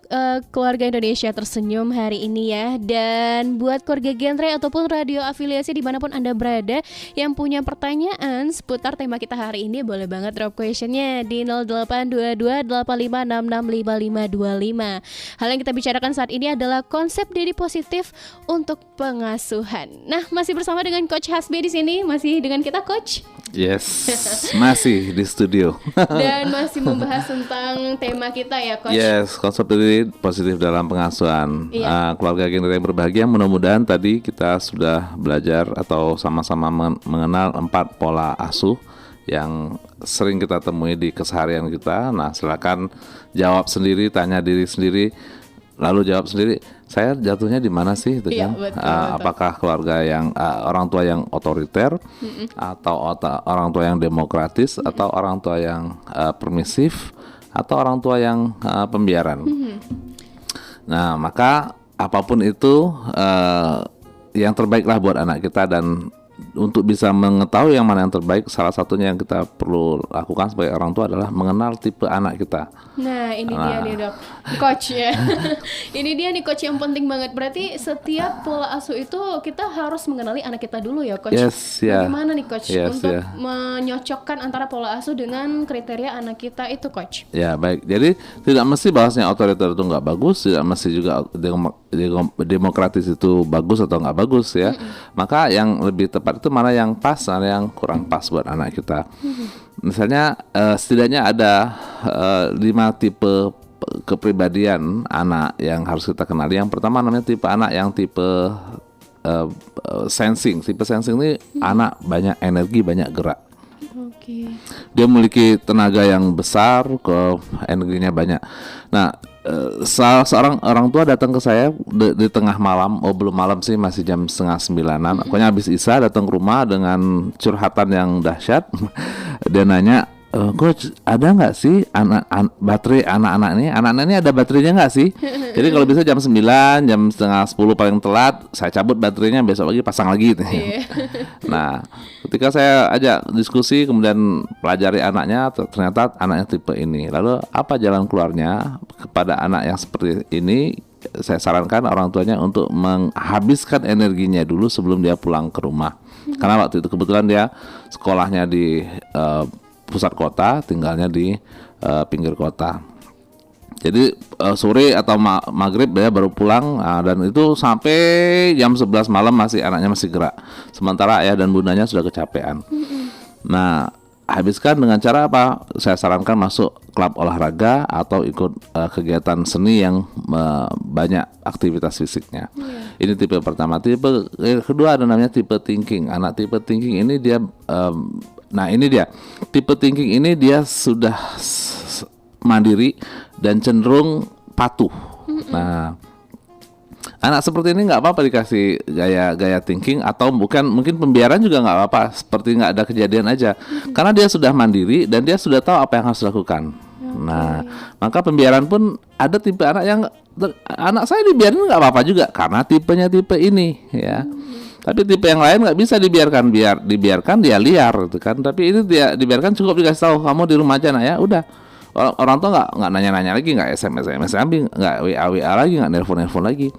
Keluarga Indonesia Tersenyum hari ini ya. Dan buat Keluarga Genre ataupun radio afiliasi dimanapun Anda berada yang punya pertanyaan seputar tema kita hari ini, boleh banget drop questionnya di 082285665525. Hal yang kita bicarakan saat ini adalah konsep diri positif untuk pengasuhan. Nah, masih bersama dengan Coach Hasbi di sini, masih dengan kita, Coach. Yes, masih di studio. Dan masih membahas tentang tema kita ya, Coach. Yes, konsep diri positif dalam pengasuhan. Iya. Keluarga Genre yang berbahagia, mudah-mudahan tadi kita sudah belajar atau sama-sama mengenal 4 pola asuh yang sering kita temui di keseharian kita. Nah, silakan jawab sendiri, tanya diri sendiri, lalu jawab sendiri. Saya jatuhnya di mana sih itu Iya, kan? betul. Apakah keluarga yang orang tua yang otoriter, atau orang tua yang demokratis, atau orang tua yang permisif, atau orang tua yang pembiaran? Nah, maka apapun itu yang terbaiklah buat anak kita, dan untuk bisa mengetahui yang mana yang terbaik, salah satunya yang kita perlu lakukan sebagai orang tua adalah mengenal tipe anak kita. Nah, ini dia nih, Dok. Coach ya. Ini dia nih, Coach, yang penting banget. Berarti setiap pola asuh itu kita harus mengenali anak kita dulu ya, Coach. Yes, ya. Bagaimana nih, Coach, Yes, untuk ya. menyocokkan antara pola asuh dengan kriteria anak kita itu, Coach? Ya, baik. Jadi tidak mesti bahasanya otoriter itu nggak bagus, tidak mesti juga demokratis itu bagus atau nggak bagus ya. Maka yang lebih tepat itu mana yang pas, mana yang kurang pas buat anak kita. Misalnya setidaknya ada 5 tipe kepribadian anak yang harus kita kenali. Yang pertama namanya tipe anak yang tipe sensing. Tipe sensing ini anak banyak energi, banyak gerak. Oke. Dia memiliki tenaga yang besar, energinya banyak. Nah, seorang orang tua datang ke saya di tengah malam, belum malam sih, masih jam 8:30. Pokoknya habis Isya datang ke rumah dengan curhatan yang dahsyat. Dia nanya, Coach, ada nggak sih baterai anak-anak ini? Anak-anak ini ada baterainya nggak sih? Jadi kalau bisa jam 9, jam 9:30 paling telat, saya cabut baterainya, besok pagi pasang lagi. Nah, ketika saya ajak diskusi, kemudian pelajari anaknya, ternyata anaknya tipe ini. Lalu apa jalan keluarnya kepada anak yang seperti ini? Saya sarankan orang tuanya untuk menghabiskan energinya dulu sebelum dia pulang ke rumah. Karena waktu itu kebetulan dia sekolahnya di pusat kota, tinggalnya di pinggir kota. Jadi sore atau maghrib dia baru pulang, dan itu sampai jam 11 malam anaknya masih gerak. Sementara ayah dan bundanya sudah kecapean. Nah, habiskan dengan cara apa? Saya sarankan masuk klub olahraga atau ikut kegiatan seni yang banyak aktivitas fisiknya. Ini tipe pertama. Tipe kedua ada namanya tipe thinking. Anak tipe thinking ini dia tipe thinking ini dia sudah mandiri dan cenderung patuh. Nah, anak seperti ini nggak apa-apa dikasih gaya thinking, atau mungkin pembiaran juga nggak apa-apa, seperti nggak ada kejadian aja, karena dia sudah mandiri dan dia sudah tahu apa yang harus dilakukan. Nah, maka pembiaran pun ada tipe anak yang anak saya dibiarin nggak apa-apa juga karena tipenya tipe ini ya. Tapi tipe yang lain nggak bisa dibiarkan, dibiarkan dia liar gitu kan. Tapi ini dia dibiarkan, cukup dikasih tahu kamu di rumah aja nak ya, udah. Orang tua nggak nanya-nanya lagi, nggak SMS nggak WA lagi, nggak nelpon lagi.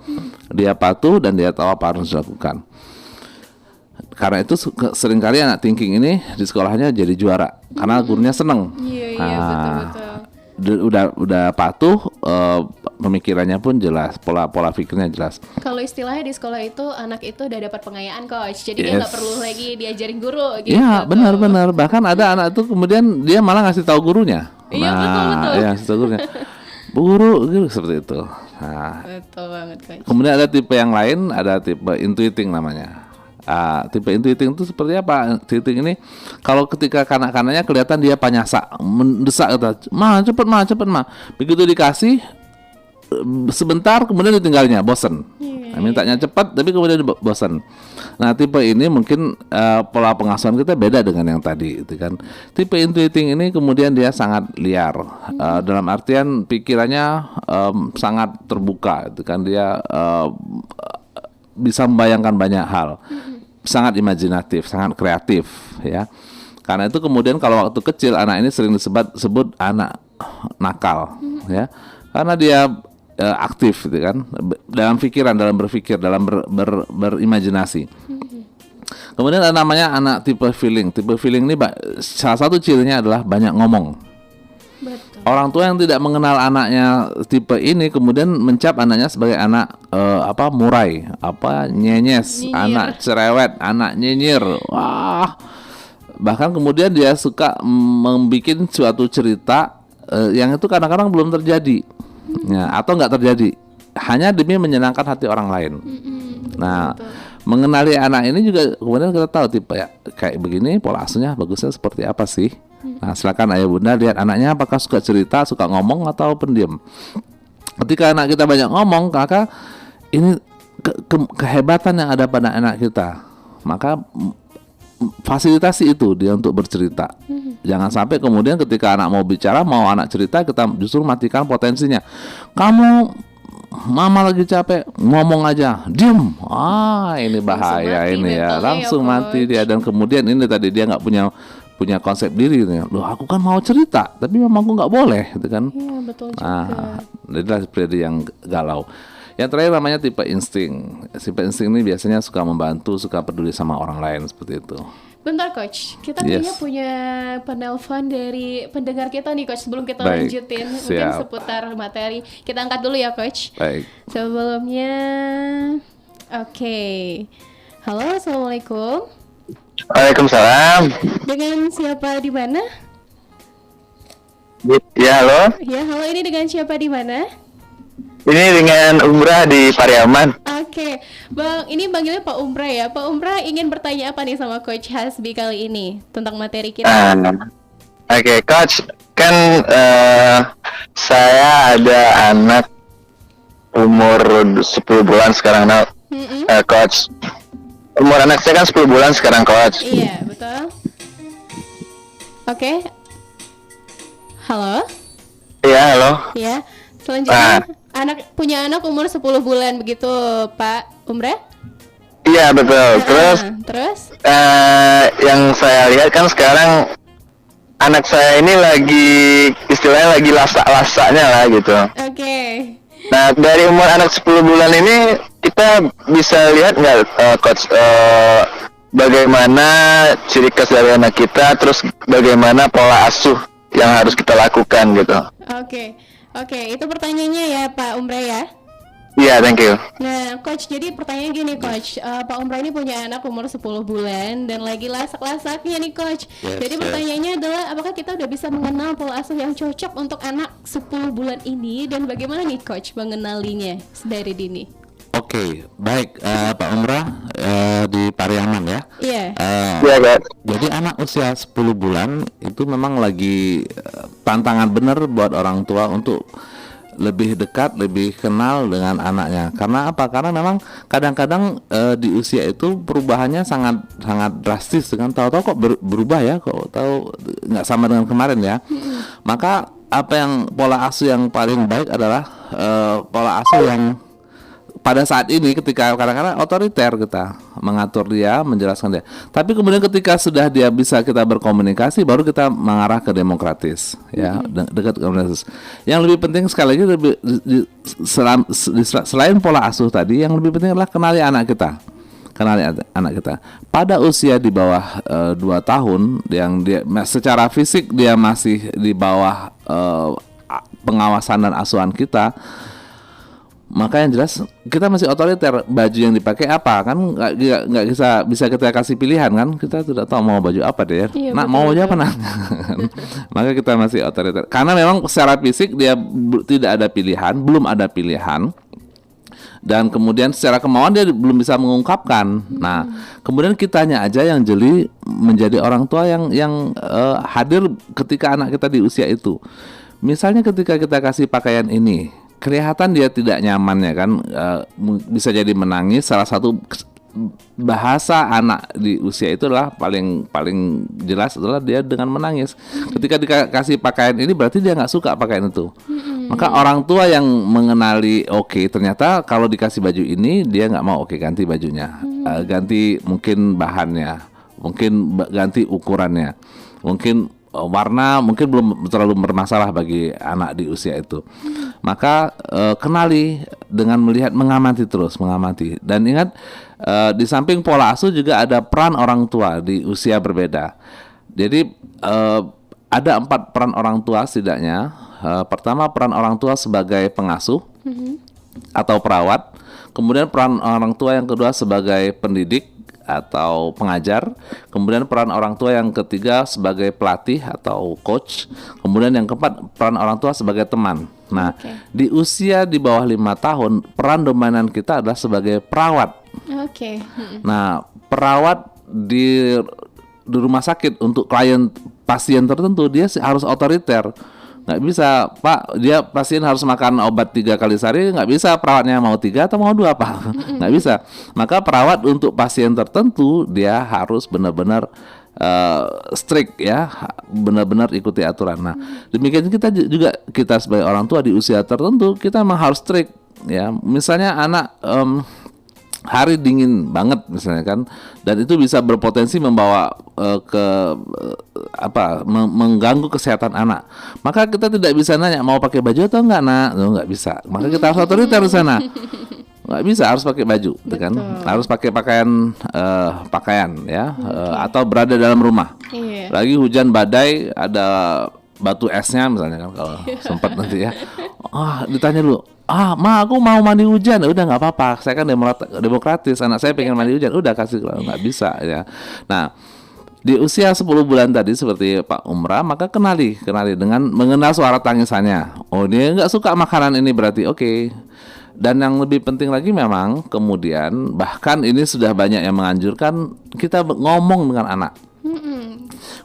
Dia patuh dan dia tahu apa harus dilakukan. Karena itu seringkali anak thinking ini di sekolahnya jadi juara karena gurunya seneng. Betul. Udah patuh, pemikirannya pun jelas, pola pikirnya jelas. Kalau istilahnya di sekolah itu anak itu udah dapat pengayaan coach, jadi dia nggak perlu lagi diajarin guru gitu. Ya benar. Bahkan ada anak itu kemudian dia malah ngasih tahu gurunya. Iya betul. Iya, ngasih tahu gurunya. Guru gitu, seperti itu. Nah, betul banget coach. Kemudian ada tipe yang lain, ada tipe intuiting namanya. Tipe intuiting itu seperti apa? Intuiting ini kalau ketika kanak-kanaknya kelihatan dia panyasa, mendesak kata, cepet ma. Begitu dikasih sebentar kemudian ditinggalnya, bosen. Mintanya cepat tapi kemudian bosan. Nah, tipe ini mungkin pola pengasuhan kita beda dengan yang tadi, itu kan. Tipe intuiting ini kemudian dia sangat liar, dalam artian pikirannya sangat terbuka, itu kan. Dia bisa membayangkan banyak hal, sangat imajinatif, sangat kreatif, ya. Karena itu kemudian kalau waktu kecil anak ini sering disebut anak nakal, ya, karena dia aktif gitu kan, dalam pikiran, dalam berpikir, dalam berimajinasi. Kemudian ada namanya anak tipe feeling. Tipe feeling ini salah satu cirinya adalah banyak ngomong. Betul. Orang tua yang tidak mengenal anaknya tipe ini kemudian mencap anaknya sebagai anak murai, nyenyes, anak cerewet, anak nyinyir. Wah. Bahkan kemudian dia suka membuat suatu cerita yang itu kadang-kadang belum terjadi. Ya, atau nggak terjadi hanya demi menyenangkan hati orang lain. Nah, mengenali anak ini juga kemudian kita tahu tipe ya kayak begini, pola asuhnya bagusnya seperti apa sih. Nah, silakan ayah bunda lihat anaknya apakah suka cerita, suka ngomong atau pendiam. Ketika anak kita banyak ngomong, maka ini kehebatan yang ada pada anak kita, maka fasilitasi itu dia untuk bercerita. Jangan sampai kemudian ketika anak mau bicara, mau anak cerita, kita justru matikan potensinya. Kamu, mama lagi capek, ngomong aja, diem. Ini bahaya ini ya, langsung mati dia. Dan kemudian ini tadi dia nggak punya konsep diri. Loh, aku kan mau cerita, tapi mamaku nggak boleh, gitu kan? Iya betul juga. Inilah seperti yang galau. Yang terakhir namanya tipe insting. Tipe insting ini biasanya suka membantu, suka peduli sama orang lain, seperti itu. Bentar coach, kita kayaknya punya penelpon dari pendengar kita nih coach. Sebelum kita lanjutin mungkin seputar materi, kita angkat dulu ya coach. Baik. Sebelumnya, oke. Halo, assalamualaikum. Waalaikumsalam. Dengan siapa di mana? Ya halo. Ya halo, ini dengan siapa di mana? Ini dengan Umrah di Pariaman. Oke, Bang, ini panggilnya Pak Umrah ya. Pak Umrah ingin bertanya apa nih sama Coach Hasbi kali ini tentang materi kita? Oke, Coach, kan saya ada anak umur 10 bulan sekarang, Coach. Umur anak saya kan 10 bulan sekarang, Coach. Iya, betul. Oke. Halo? Iya, halo. Iya. Selanjutnya, punya anak umur 10 bulan begitu, Pak Umrah? Iya, betul. Terus? Yang saya lihat kan sekarang anak saya ini istilahnya lagi lasak-lasaknya lah gitu. Oke. Nah, dari umur anak 10 bulan ini kita bisa lihat nggak, Coach, bagaimana ciri khas dari anak kita, terus bagaimana pola asuh yang harus kita lakukan gitu. Oke, itu pertanyaannya ya Pak Umrah ya. Iya, thank you. Nah, Coach, jadi pertanyaan gini, Coach. Pak Umrah ini punya anak umur 10 bulan dan lagi lasak-lasaknya nih, Coach. Jadi pertanyaannya adalah, apakah kita udah bisa mengenal pola asuh yang cocok untuk anak 10 bulan ini, dan bagaimana nih, Coach, mengenalinya dari dini? Oke, baik Pak Umrah di Pariaman ya. Iya. Iya, Kak. Jadi anak usia 10 bulan itu memang lagi tantangan benar buat orang tua untuk lebih dekat, lebih kenal dengan anaknya. Karena apa? Karena memang kadang-kadang di usia itu perubahannya sangat drastis, dengan tahu-tahu kok berubah ya, kok tahu nggak sama dengan kemarin ya. Maka apa yang pola asuh yang paling baik adalah pola asuh yang pada saat ini, ketika kadang-kadang otoriter kita mengatur dia, menjelaskan dia. Tapi kemudian ketika sudah dia bisa kita berkomunikasi, baru kita mengarah ke demokratis, ya, dekat ke demokratis. Yang lebih penting sekali lagi, selain pola asuh tadi, yang lebih penting adalah kenali anak kita. Pada usia di bawah 2 tahun, yang dia secara fisik dia masih di bawah pengawasan dan asuhan kita, maka yang jelas kita masih otoriter. Baju yang dipakai apa kan nggak bisa kita kasih pilihan kan, kita tidak tahu mau baju apa deh. Iya, Mau baju apa nak? Maka kita masih otoriter karena memang secara fisik dia tidak ada pilihan, belum ada pilihan, dan kemudian secara kemauan dia belum bisa mengungkapkan. Nah, kemudian kitanya aja yang jeli menjadi orang tua yang hadir ketika anak kita di usia itu. Misalnya ketika kita kasih pakaian ini, kelihatan dia tidak nyaman ya kan, bisa jadi menangis. Salah satu bahasa anak di usia itu adalah paling jelas adalah dia dengan menangis. Ketika dikasih pakaian ini berarti dia nggak suka pakaian itu. Maka orang tua yang mengenali, oke, ternyata kalau dikasih baju ini dia nggak mau, oke, ganti bajunya, ganti mungkin bahannya, mungkin ganti ukurannya, mungkin warna, mungkin belum terlalu bermasalah bagi anak di usia itu. Maka kenali dengan melihat, mengamati terus, mengamati. Dan ingat, di samping pola asuh juga ada peran orang tua di usia berbeda. Jadi ada 4 peran orang tua setidaknya. Pertama, peran orang tua sebagai pengasuh atau perawat. Kemudian peran orang tua yang kedua sebagai pendidik atau pengajar. Kemudian peran orang tua yang ketiga sebagai pelatih atau coach. Kemudian yang keempat, peran orang tua sebagai teman. Nah, di usia di bawah 5 tahun, peran dominan kita adalah sebagai perawat. Nah, perawat di rumah sakit untuk pasien tertentu dia harus otoriter. Nggak bisa, Pak, dia pasien harus makan obat 3 kali sehari, nggak bisa perawatnya mau 3 atau mau 2, Pak. Nggak bisa. Maka perawat untuk pasien tertentu dia harus benar-benar strict ya, benar-benar ikuti aturan. Nah, demikian kita sebagai orang tua di usia tertentu kita memang harus strict ya. Misalnya anak hari dingin banget misalnya kan, dan itu bisa berpotensi membawa mengganggu kesehatan anak. Maka kita tidak bisa nanya mau pakai baju atau enggak, nak, nggak bisa. Maka kita harus otoriter di sana. Nggak bisa, harus pakai baju, kan? Harus pakai pakaian ya, atau berada dalam rumah. Lagi hujan badai, ada batu esnya misalnya kan, kalau sempat nanti ya. Ditanya dulu, Ma, aku mau mandi hujan. Udah, nggak apa-apa, saya kan demokratis, anak saya pengen mandi hujan, udah kasih. Nggak bisa ya. Nah, di usia 10 bulan tadi seperti Pak Umrah, maka kenali dengan mengenal suara tangisannya. Oh, dia nggak suka makanan ini, berarti oke. Dan yang lebih penting lagi memang kemudian, bahkan ini sudah banyak yang menganjurkan kita ngomong dengan anak.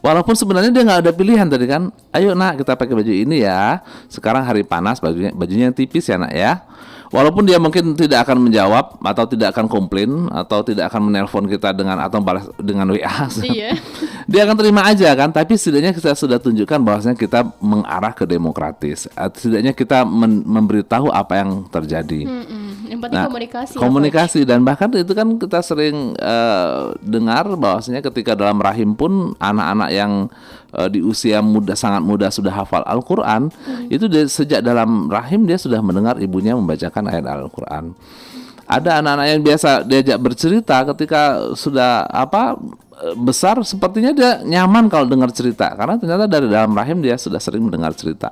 Walaupun sebenarnya dia nggak ada pilihan tadi kan. Ayo nak, kita pakai baju ini ya. Sekarang hari panas, bajunya yang tipis ya nak ya. Walaupun dia mungkin tidak akan menjawab atau tidak akan komplain atau tidak akan menelpon kita atau balas dengan WA. Iya. Dia akan terima aja kan. Tapi setidaknya kita sudah tunjukkan bahwasanya kita mengarah ke demokratis. Setidaknya kita memberitahu apa yang terjadi. Yang penting komunikasi dan bahkan itu kan kita sering dengar bahwasanya ketika dalam rahim pun anak-anak yang di usia sangat muda sudah hafal Al-Quran, itu sejak dalam rahim dia sudah mendengar ibunya membacakan ayat Al-Quran. Ada anak-anak yang biasa diajak bercerita, ketika sudah besar, sepertinya dia nyaman kalau dengar cerita, karena ternyata dari dalam rahim dia sudah sering mendengar cerita.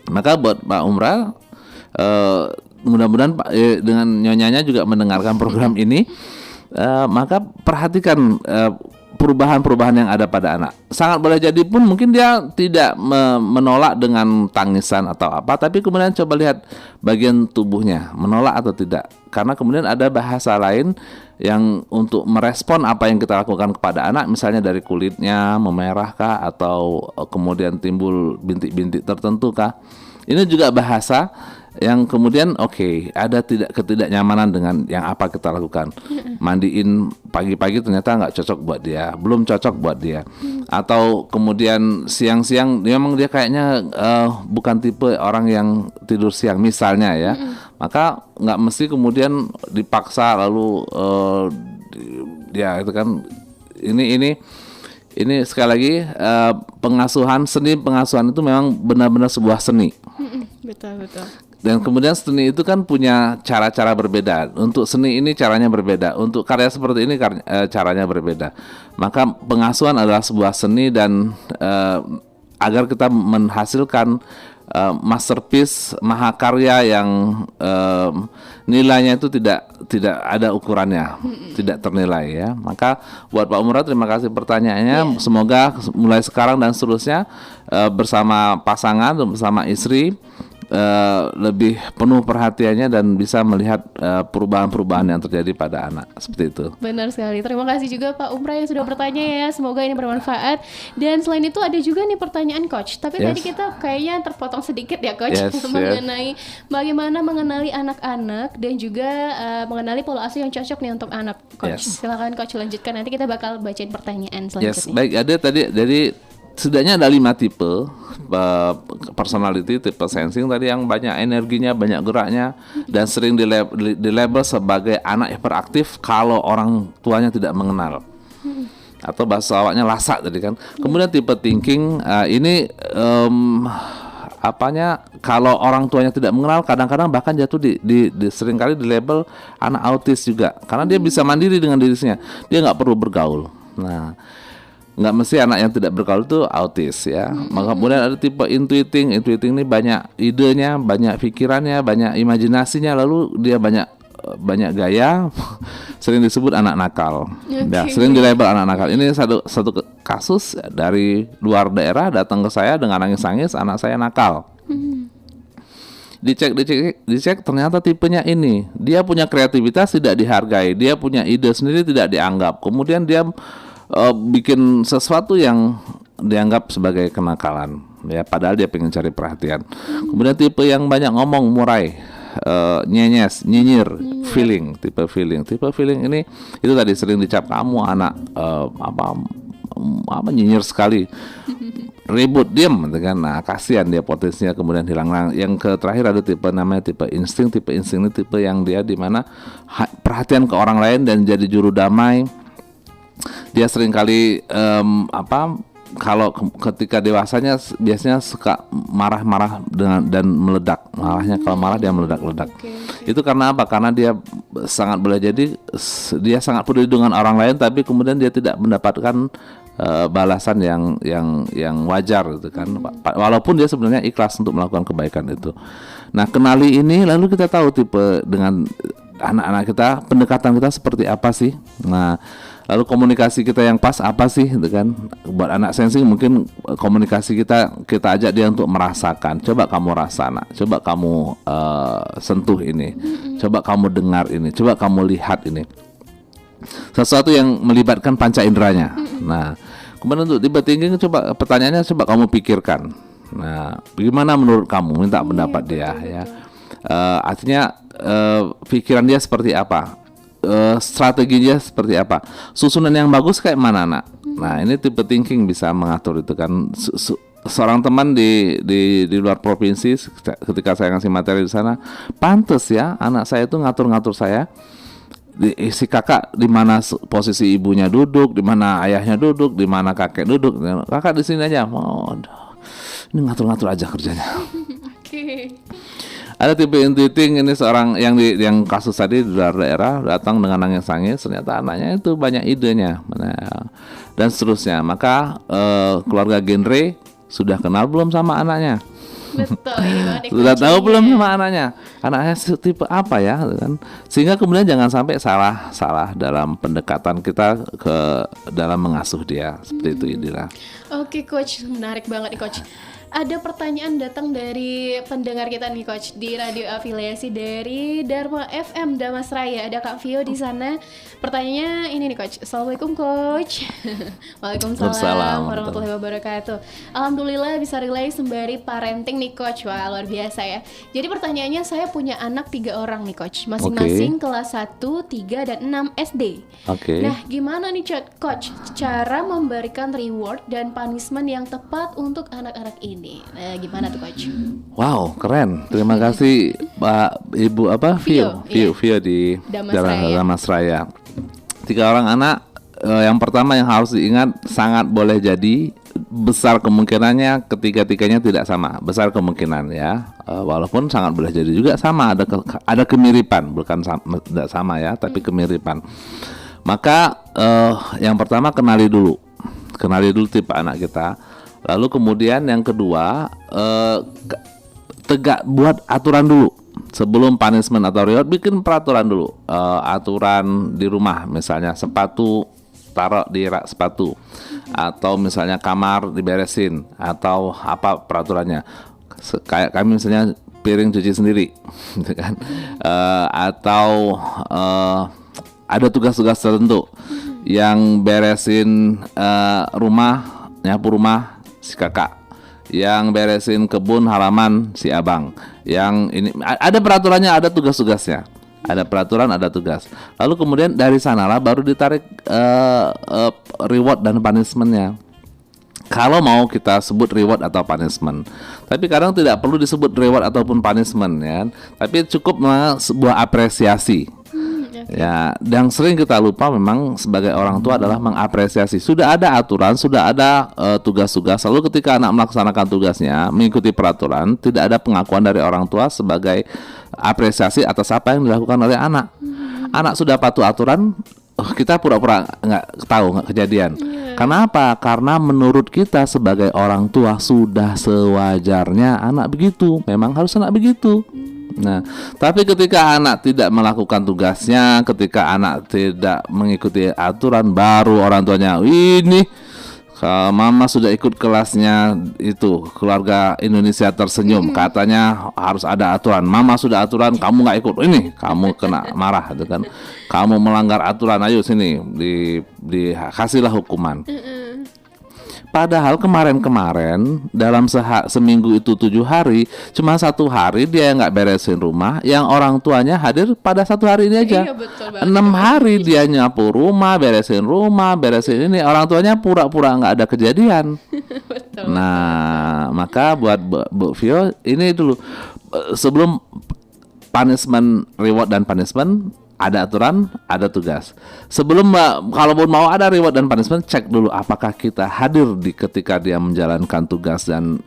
Maka buat Pak Umrah, mudah-mudahan dengan nyonyanya juga mendengarkan program ini, maka perhatikan perubahan-perubahan yang ada pada anak. Sangat boleh jadi pun mungkin dia tidak menolak dengan tangisan atau apa, tapi kemudian coba lihat bagian tubuhnya menolak atau tidak. Karena kemudian ada bahasa lain yang untuk merespon apa yang kita lakukan kepada anak, misalnya dari kulitnya memerahkah, atau kemudian timbul bintik-bintik tertentu kah. Ini juga bahasa yang kemudian ada ketidaknyamanan dengan yang apa kita lakukan. Mandiin pagi-pagi ternyata nggak cocok buat dia, belum cocok buat dia. Atau kemudian siang-siang memang dia kayaknya bukan tipe orang yang tidur siang misalnya ya. Maka nggak mesti kemudian dipaksa lalu dia itu kan ini sekali lagi seni pengasuhan itu memang benar-benar sebuah seni. Betul. Dan kemudian seni itu kan punya cara-cara berbeda. Untuk seni ini caranya berbeda. Untuk karya seperti ini caranya berbeda. Maka pengasuhan adalah sebuah seni, dan agar kita menghasilkan masterpiece, mahakarya yang nilainya itu tidak ada ukurannya, tidak ternilai ya. Maka buat Pak Umrah, terima kasih pertanyaannya. Semoga mulai sekarang dan seterusnya bersama pasangan, bersama istri, lebih penuh perhatiannya dan bisa melihat perubahan-perubahan yang terjadi pada anak, seperti itu. Benar sekali. Terima kasih juga Pak Umrah yang sudah bertanya ya. Semoga ini bermanfaat. Dan selain itu ada juga nih pertanyaan Coach. Tapi tadi kita kayaknya terpotong sedikit ya Coach, mengenai bagaimana mengenali anak-anak dan juga mengenali pola asuh yang cocok nih untuk anak Coach. Silakan Coach lanjutkan. Nanti kita bakal bacain pertanyaan selanjutnya. Baik, ada tadi dari setidaknya ada 5 tipe personality, tipe sensing tadi yang banyak energinya, banyak geraknya, dan sering dilabel sebagai anak hiperaktif kalau orang tuanya tidak mengenal. Atau bahasa awaknya lasak tadi kan. Kemudian tipe thinking ini kalau orang tuanya tidak mengenal, kadang-kadang bahkan jatuh di seringkali dilabel anak autis juga, karena dia bisa mandiri dengan dirinya, dia nggak perlu bergaul. Nah, nggak mesti anak yang tidak bergaul itu autis ya. Maka kemudian ada tipe intuiting ini banyak idenya, banyak pikirannya, banyak imajinasinya, lalu dia banyak gaya, sering disebut anak nakal. Ya, sering dilabel anak nakal. Ini satu kasus dari luar daerah datang ke saya dengan nangis-nangis, anak saya nakal. Dicek ternyata tipenya ini. Dia punya kreativitas tidak dihargai, dia punya ide sendiri tidak dianggap. Kemudian dia bikin sesuatu yang dianggap sebagai kenakalan ya, padahal dia pengen cari perhatian. Kemudian tipe yang banyak ngomong, murai, nyinyir, feeling ini itu tadi sering dicap kamu anak nyinyir sekali, ribut, diam gitu kan. Nah, kasihan dia, potensinya kemudian hilang. Yang terakhir ada tipe namanya tipe insting ini tipe yang dia dimana perhatian ke orang lain dan jadi juru damai. Dia seringkali kalau ketika dewasanya biasanya suka marah-marah dan meledak. Marahnya kalau marah dia meledak-ledak. Itu karena apa? Karena dia sangat boleh jadi dia sangat peduli dengan orang lain, tapi kemudian dia tidak mendapatkan balasan yang wajar gitu kan. Walaupun dia sebenarnya ikhlas untuk melakukan kebaikan itu. Nah, kenali ini lalu kita tahu tipe dengan anak-anak kita, pendekatan kita seperti apa sih. Nah, lalu komunikasi kita yang pas apa sih gitu kan. Buat anak sensing mungkin komunikasi kita ajak dia untuk merasakan. Coba kamu rasa nak, coba kamu sentuh ini, coba kamu dengar ini, coba kamu lihat ini. Sesuatu yang melibatkan panca inderanya. Nah, kemudian untuk tipe thinking, coba pertanyaannya coba kamu pikirkan. Nah, bagaimana menurut kamu, minta pendapat dia ya. Artinya pikiran dia seperti apa, strateginya seperti apa, susunan yang bagus kayak mana nak. Nah, ini tipe thinking bisa mengatur itu kan. Seorang teman di luar provinsi ketika saya ngasih materi di sana, pantes ya anak saya itu ngatur-ngatur saya. Si kakak di mana posisi ibunya duduk, di mana ayahnya duduk, di mana kakek duduk. Kakak di sini aja. Ini ngatur-ngatur aja kerjanya. Ada tipe intuiting ini seorang yang kasus tadi di luar daerah datang dengan nangis-nangis, ternyata anaknya itu banyak idenya, dan seterusnya. Maka keluarga genre sudah kenal belum sama anaknya? Betul, ini banget nih Sudah tahu kuncinya. belum sama anaknya tipe apa ya, kan? Sehingga kemudian jangan sampai salah dalam pendekatan kita dalam mengasuh dia, seperti itu Indira. Oke coach, menarik banget nih coach. Ada pertanyaan datang dari pendengar kita nih coach di radio afiliasi dari Dharma FM Damas Raya. Ada Kak Vio di sana. Pertanyaannya ini nih coach. Assalamualaikum coach. Waalaikumsalam Waalaikumsalam warahmatullahi wabarakatuh. Alhamdulillah bisa relay sembari parenting nih coach. Wah luar biasa ya. Jadi pertanyaannya, saya punya anak 3 orang nih coach. Masing-masing kelas 1, 3, dan 6 SD. Oke. Nah, gimana nih coach cara memberikan reward dan punishment yang tepat untuk anak-anak ini? Nah, gimana tuh coach? Wow, keren. Terima kasih Pak Ibu Vio, Vio di Damas Jalan Raya. Damas Raya. 3 orang anak, yang pertama yang harus diingat, sangat boleh jadi besar kemungkinannya ketiga-tiganya tidak sama. Besar kemungkinan ya. Walaupun sangat boleh jadi juga sama, ada kemiripan, bukan tidak sama ya, tapi kemiripan. Maka yang pertama kenali dulu tipe anak kita. Lalu kemudian yang kedua, buat aturan dulu sebelum punishment atau reward. Bikin peraturan dulu, aturan di rumah, misalnya sepatu taruh di rak sepatu, atau misalnya kamar diberesin, atau apa peraturannya. Kayak kami misalnya piring cuci sendiri, gitu kan, atau ada tugas-tugas tertentu yang beresin rumah, nyapu rumah si kakak, yang beresin kebun halaman si abang, yang ini ada peraturannya, ada tugas-tugasnya, ada peraturan, ada tugas. Lalu kemudian dari sanalah baru ditarik reward dan punishmentnya. Kalau mau kita sebut reward atau punishment, tapi kadang tidak perlu disebut reward ataupun punishment ya, tapi cukup sebuah apresiasi. Ya, yang sering kita lupa memang sebagai orang tua adalah mengapresiasi. Sudah ada aturan, sudah ada tugas-tugas. Lalu ketika anak melaksanakan tugasnya, mengikuti peraturan, tidak ada pengakuan dari orang tua sebagai apresiasi atas apa yang dilakukan oleh anak. Anak sudah patuh aturan, kita pura-pura nggak tahu, nggak kejadian. Kenapa? Karena menurut kita sebagai orang tua sudah sewajarnya anak begitu. Memang harus anak begitu. Nah, tapi ketika anak tidak melakukan tugasnya, ketika anak tidak mengikuti aturan, baru orang tuanya, ini mama sudah ikut kelasnya itu, keluarga Indonesia tersenyum, katanya harus ada aturan. Mama sudah aturan, kamu nggak ikut, ini kamu kena marah, gitu kan? Kamu melanggar aturan, ayo sini, dikasihlah hukuman. Padahal kemarin dalam seminggu itu 7 hari, cuma 1 hari dia nggak beresin rumah, yang orang tuanya hadir pada 1 hari ini aja. Iya, betul banget. 6 hari dia nyapu rumah, beresin ini, orang tuanya pura-pura nggak ada kejadian. Betul. Nah, maka buat Bu Vio, ini dulu sebelum punishment, reward dan punishment, ada aturan, ada tugas. Sebelum kalaupun mau ada reward dan punishment, cek dulu apakah kita hadir ketika dia menjalankan tugas dan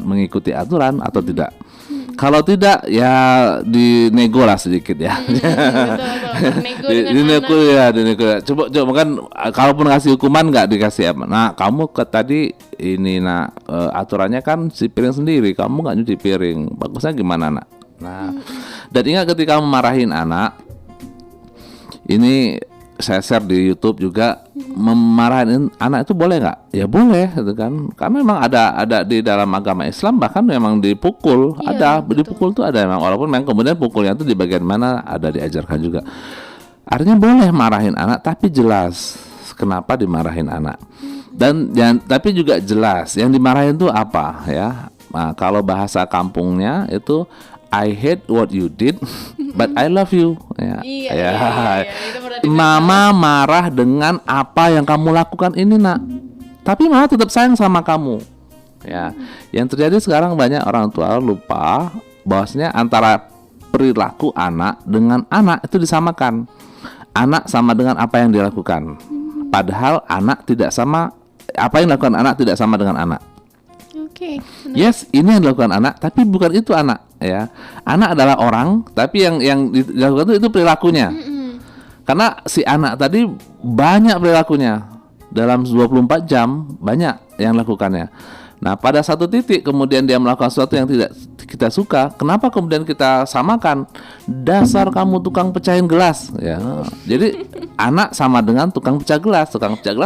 mengikuti aturan atau tidak. Kalau tidak, ya dinego lah sedikit ya. Dinego ya. Coba kan, kalaupun ngasih hukuman nggak dikasih apa. Nah, kamu tadi ini aturannya kan si piring sendiri, kamu nggak nyuci piring. Bagusnya gimana nak? Nah, dan ingat ketika memarahin anak. Ini saya share di YouTube juga, memarahin anak itu boleh nggak? Ya boleh, gitu kan? Karena memang ada di dalam agama Islam bahkan memang dipukul, Iya, betul. dipukul tuh ada memang, walaupun memang kemudian pukulnya itu di bagian mana ada diajarkan juga. Artinya boleh marahin anak, tapi jelas kenapa dimarahin anak. Tapi juga jelas yang dimarahin itu apa ya? Nah, kalau bahasa kampungnya itu, I hate what you did, but I love you. Ya. Iya, itu berarti Mama marah dengan apa yang kamu lakukan ini, nak. Tapi mama tetap sayang sama kamu. Ya, yang terjadi sekarang banyak orang tua lupa bahwasanya antara perilaku anak dengan anak itu disamakan. Anak sama dengan apa yang dilakukan. Padahal anak tidak sama, apa yang dilakukan anak tidak sama dengan anak. Oke. Yes, ini yang dilakukan anak, tapi bukan itu anak. ya. Anak adalah orang, tapi yang dilakukan itu perilakunya. Karena si anak tadi banyak perilakunya. Dalam 24 jam banyak yang lakukannya. Nah, pada satu titik kemudian dia melakukan sesuatu yang tidak kita suka. Kenapa kemudian kita samakan? Dasar kamu tukang pecahin gelas, ya. Jadi anak sama dengan tukang pecah gelas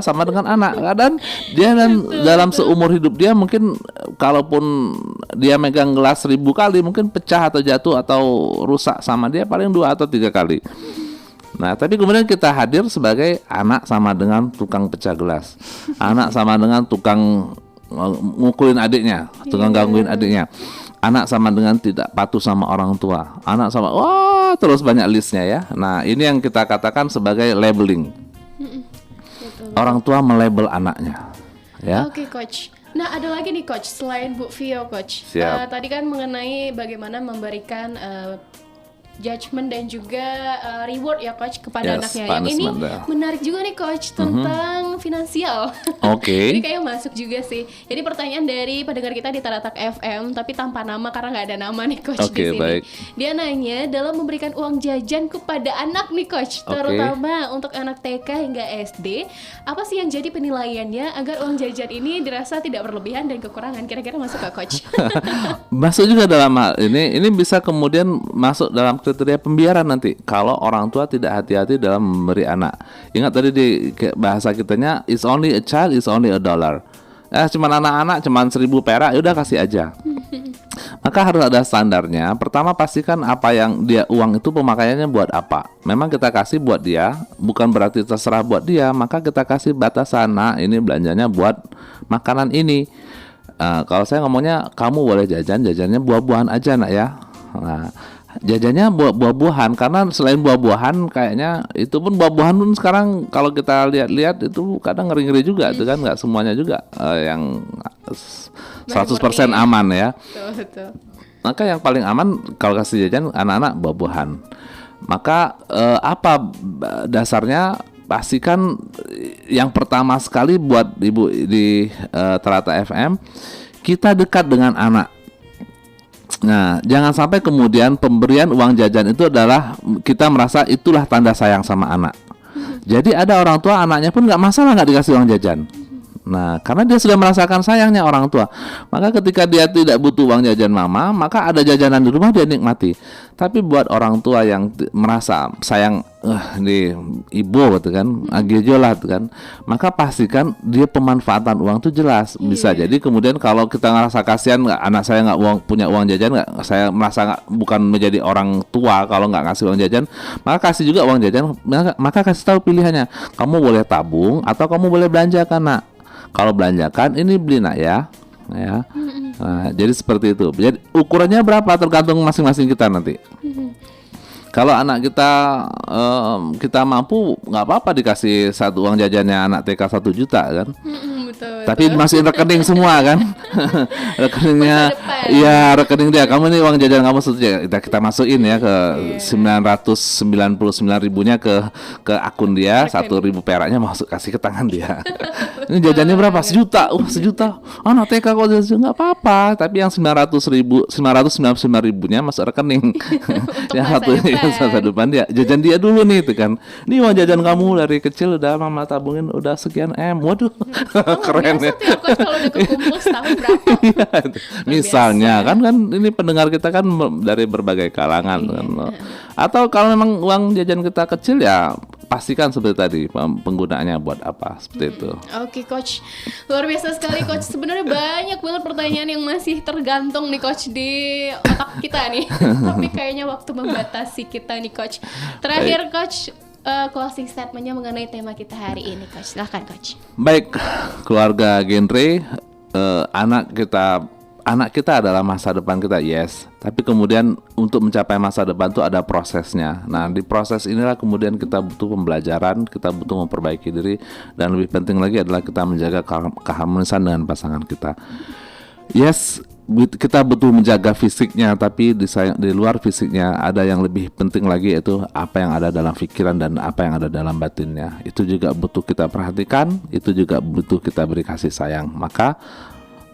sama dengan anak. Dan dia dalam seumur hidup dia mungkin kalaupun dia megang gelas 1000 kali mungkin pecah atau jatuh atau rusak sama dia paling 2 atau 3 kali. Nah, tapi kemudian kita hadir sebagai anak sama dengan tukang pecah gelas, anak sama dengan tukang ngukulin adiknya, tukang gangguin adiknya, anak sama dengan tidak patuh sama orang tua, anak sama terus banyak listnya ya. Nah, ini yang kita katakan sebagai labeling. Orang tua melabel anaknya, ya. Oke, Coach. Nah, ada lagi nih Coach selain Bu Vio, Coach. Siap. Tadi kan mengenai bagaimana memberikan judgment dan juga reward ya Coach kepada anaknya. Yang ini menarik juga nih Coach tentang finansial. Oke. Ini kayak masuk juga sih. Jadi pertanyaan dari pendengar kita di Taratak FM tapi tanpa nama karena nggak ada nama nih Coach di sini. Baik. Dia nanya dalam memberikan uang jajan kepada anak nih Coach, terutama untuk anak TK hingga SD, apa sih yang jadi penilaiannya agar uang jajan ini dirasa tidak berlebihan dan kekurangan? Kira-kira masuk gak Coach? Masuk juga dalam hal ini bisa kemudian masuk dalam kriteria pembiaran nanti kalau orang tua tidak hati-hati dalam memberi anak. Ingat tadi di bahasa kitanya is only a child is only a dollar. Cuman anak-anak cuman 1000 perak, ya udah kasih aja. Maka harus ada standarnya. Pertama pastikan apa yang dia uang itu pemakaiannya buat apa. Memang kita kasih buat dia, bukan berarti terserah buat dia. Maka kita kasih batasan. Nah, ini belanjanya buat makanan ini. Kalau saya ngomongnya kamu boleh jajannya buah-buahan aja nak ya. Nah, jajannya buah-buahan karena selain buah-buahan kayaknya itu pun buah-buahan pun sekarang kalau kita lihat-lihat itu kadang ngeri-ngeri juga itu kan nggak semuanya juga yang 100% aman ya. Betul. Maka yang paling aman kalau kasih jajan anak-anak buah-buahan. Maka apa dasarnya? Pastikan yang pertama sekali buat ibu di Tarata FM kita dekat dengan anak. Nah, jangan sampai kemudian pemberian uang jajan itu adalah kita merasa itulah tanda sayang sama anak. Jadi ada orang tua anaknya pun nggak masalah nggak dikasih uang jajan. Nah, karena dia sudah merasakan sayangnya orang tua. Maka ketika dia tidak butuh uang jajan mama, maka ada jajanan di rumah dia nikmati. Tapi buat orang tua yang merasa sayang ini ibu gitu kan, agejolah gitu kan, maka pastikan dia pemanfaatan uang itu jelas. Bisa jadi kemudian kalau kita ngerasa kasihan anak saya nggak punya uang jajan, saya merasa bukan menjadi orang tua kalau nggak ngasih uang jajan, maka kasih juga uang jajan. Maka kasih tahu pilihannya, kamu boleh tabung atau kamu boleh belanjakan nak. Kalau belanjakan ini beli nak ya. Nah, jadi seperti itu. Jadi ukurannya berapa tergantung masing-masing kita nanti. Kalau anak kita mampu nggak apa-apa dikasih satu uang jajannya anak TK 1 juta kan. Betul. Tapi dimasukin rekening semua kan. Rekeningnya ya rekening dia. Kamu ini uang jajan kamu 1 juta kita masukin ya ke 999 ribunya ke akun dia, 1.000 peraknya masuk kasih ke tangan dia. Ini jajannya berapa? 1 juta. 1 juta. Anak TK kok nggak apa-apa. Tapi yang 999 ribunya masuk rekening. Yang masa depan dia jajan dia dulu nih itu kan. Ini uang jajan kamu dari kecil udah mama tabungin udah sekian M. Waduh. Keren ya. Kalau udah kekumpul setahun berapa? Misalnya kan ini pendengar kita kan dari berbagai kalangan kan. Atau kalau memang uang jajan kita kecil ya pastikan seperti tadi penggunaannya buat apa seperti itu. Oke Coach, luar biasa sekali Coach. Sebenarnya banyak banget pertanyaan yang masih tergantung nih Coach di otak kita nih. Tapi kayaknya waktu membatasi kita nih Coach. Terakhir Coach, closing statementnya mengenai tema kita hari ini Coach. Silahkan Coach. Baik, keluarga genre, anak kita adalah masa depan kita, yes. Tapi kemudian untuk mencapai masa depan itu ada prosesnya. Nah, di proses inilah kemudian kita butuh pembelajaran, kita butuh memperbaiki diri, dan lebih penting lagi adalah kita menjaga keharmonisan dengan pasangan kita. Yes, kita butuh menjaga fisiknya, tapi di luar fisiknya ada yang lebih penting lagi, yaitu apa yang ada dalam pikiran dan apa yang ada dalam batinnya. Itu juga butuh kita perhatikan, itu juga butuh kita beri kasih sayang. Maka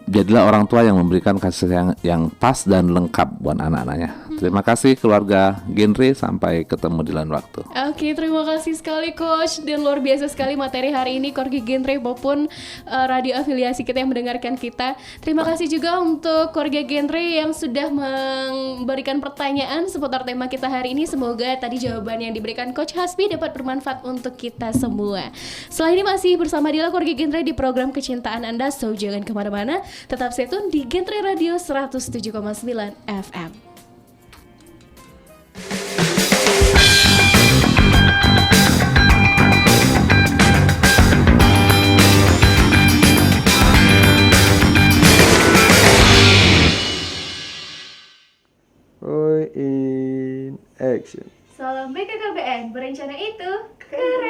jadilah orang tua yang memberikan kasih sayang yang pas dan lengkap buat anak-anaknya. Terima kasih keluarga Genre, sampai ketemu di lain waktu. Oke, terima kasih sekali Coach, dan luar biasa sekali materi hari ini keluarga Genre maupun radio afiliasi kita yang mendengarkan kita. Terima kasih juga untuk keluarga Genre yang sudah memberikan pertanyaan seputar tema kita hari ini. Semoga tadi jawaban yang diberikan Coach Hasbi dapat bermanfaat untuk kita semua. Setelah ini masih bersama Dila keluarga Genre di program kecintaan Anda, so jangan kemana-mana, tetap stay tune di Genre Radio 107,9 FM. Roy in action. Salam BKKBN, berencana itu keren.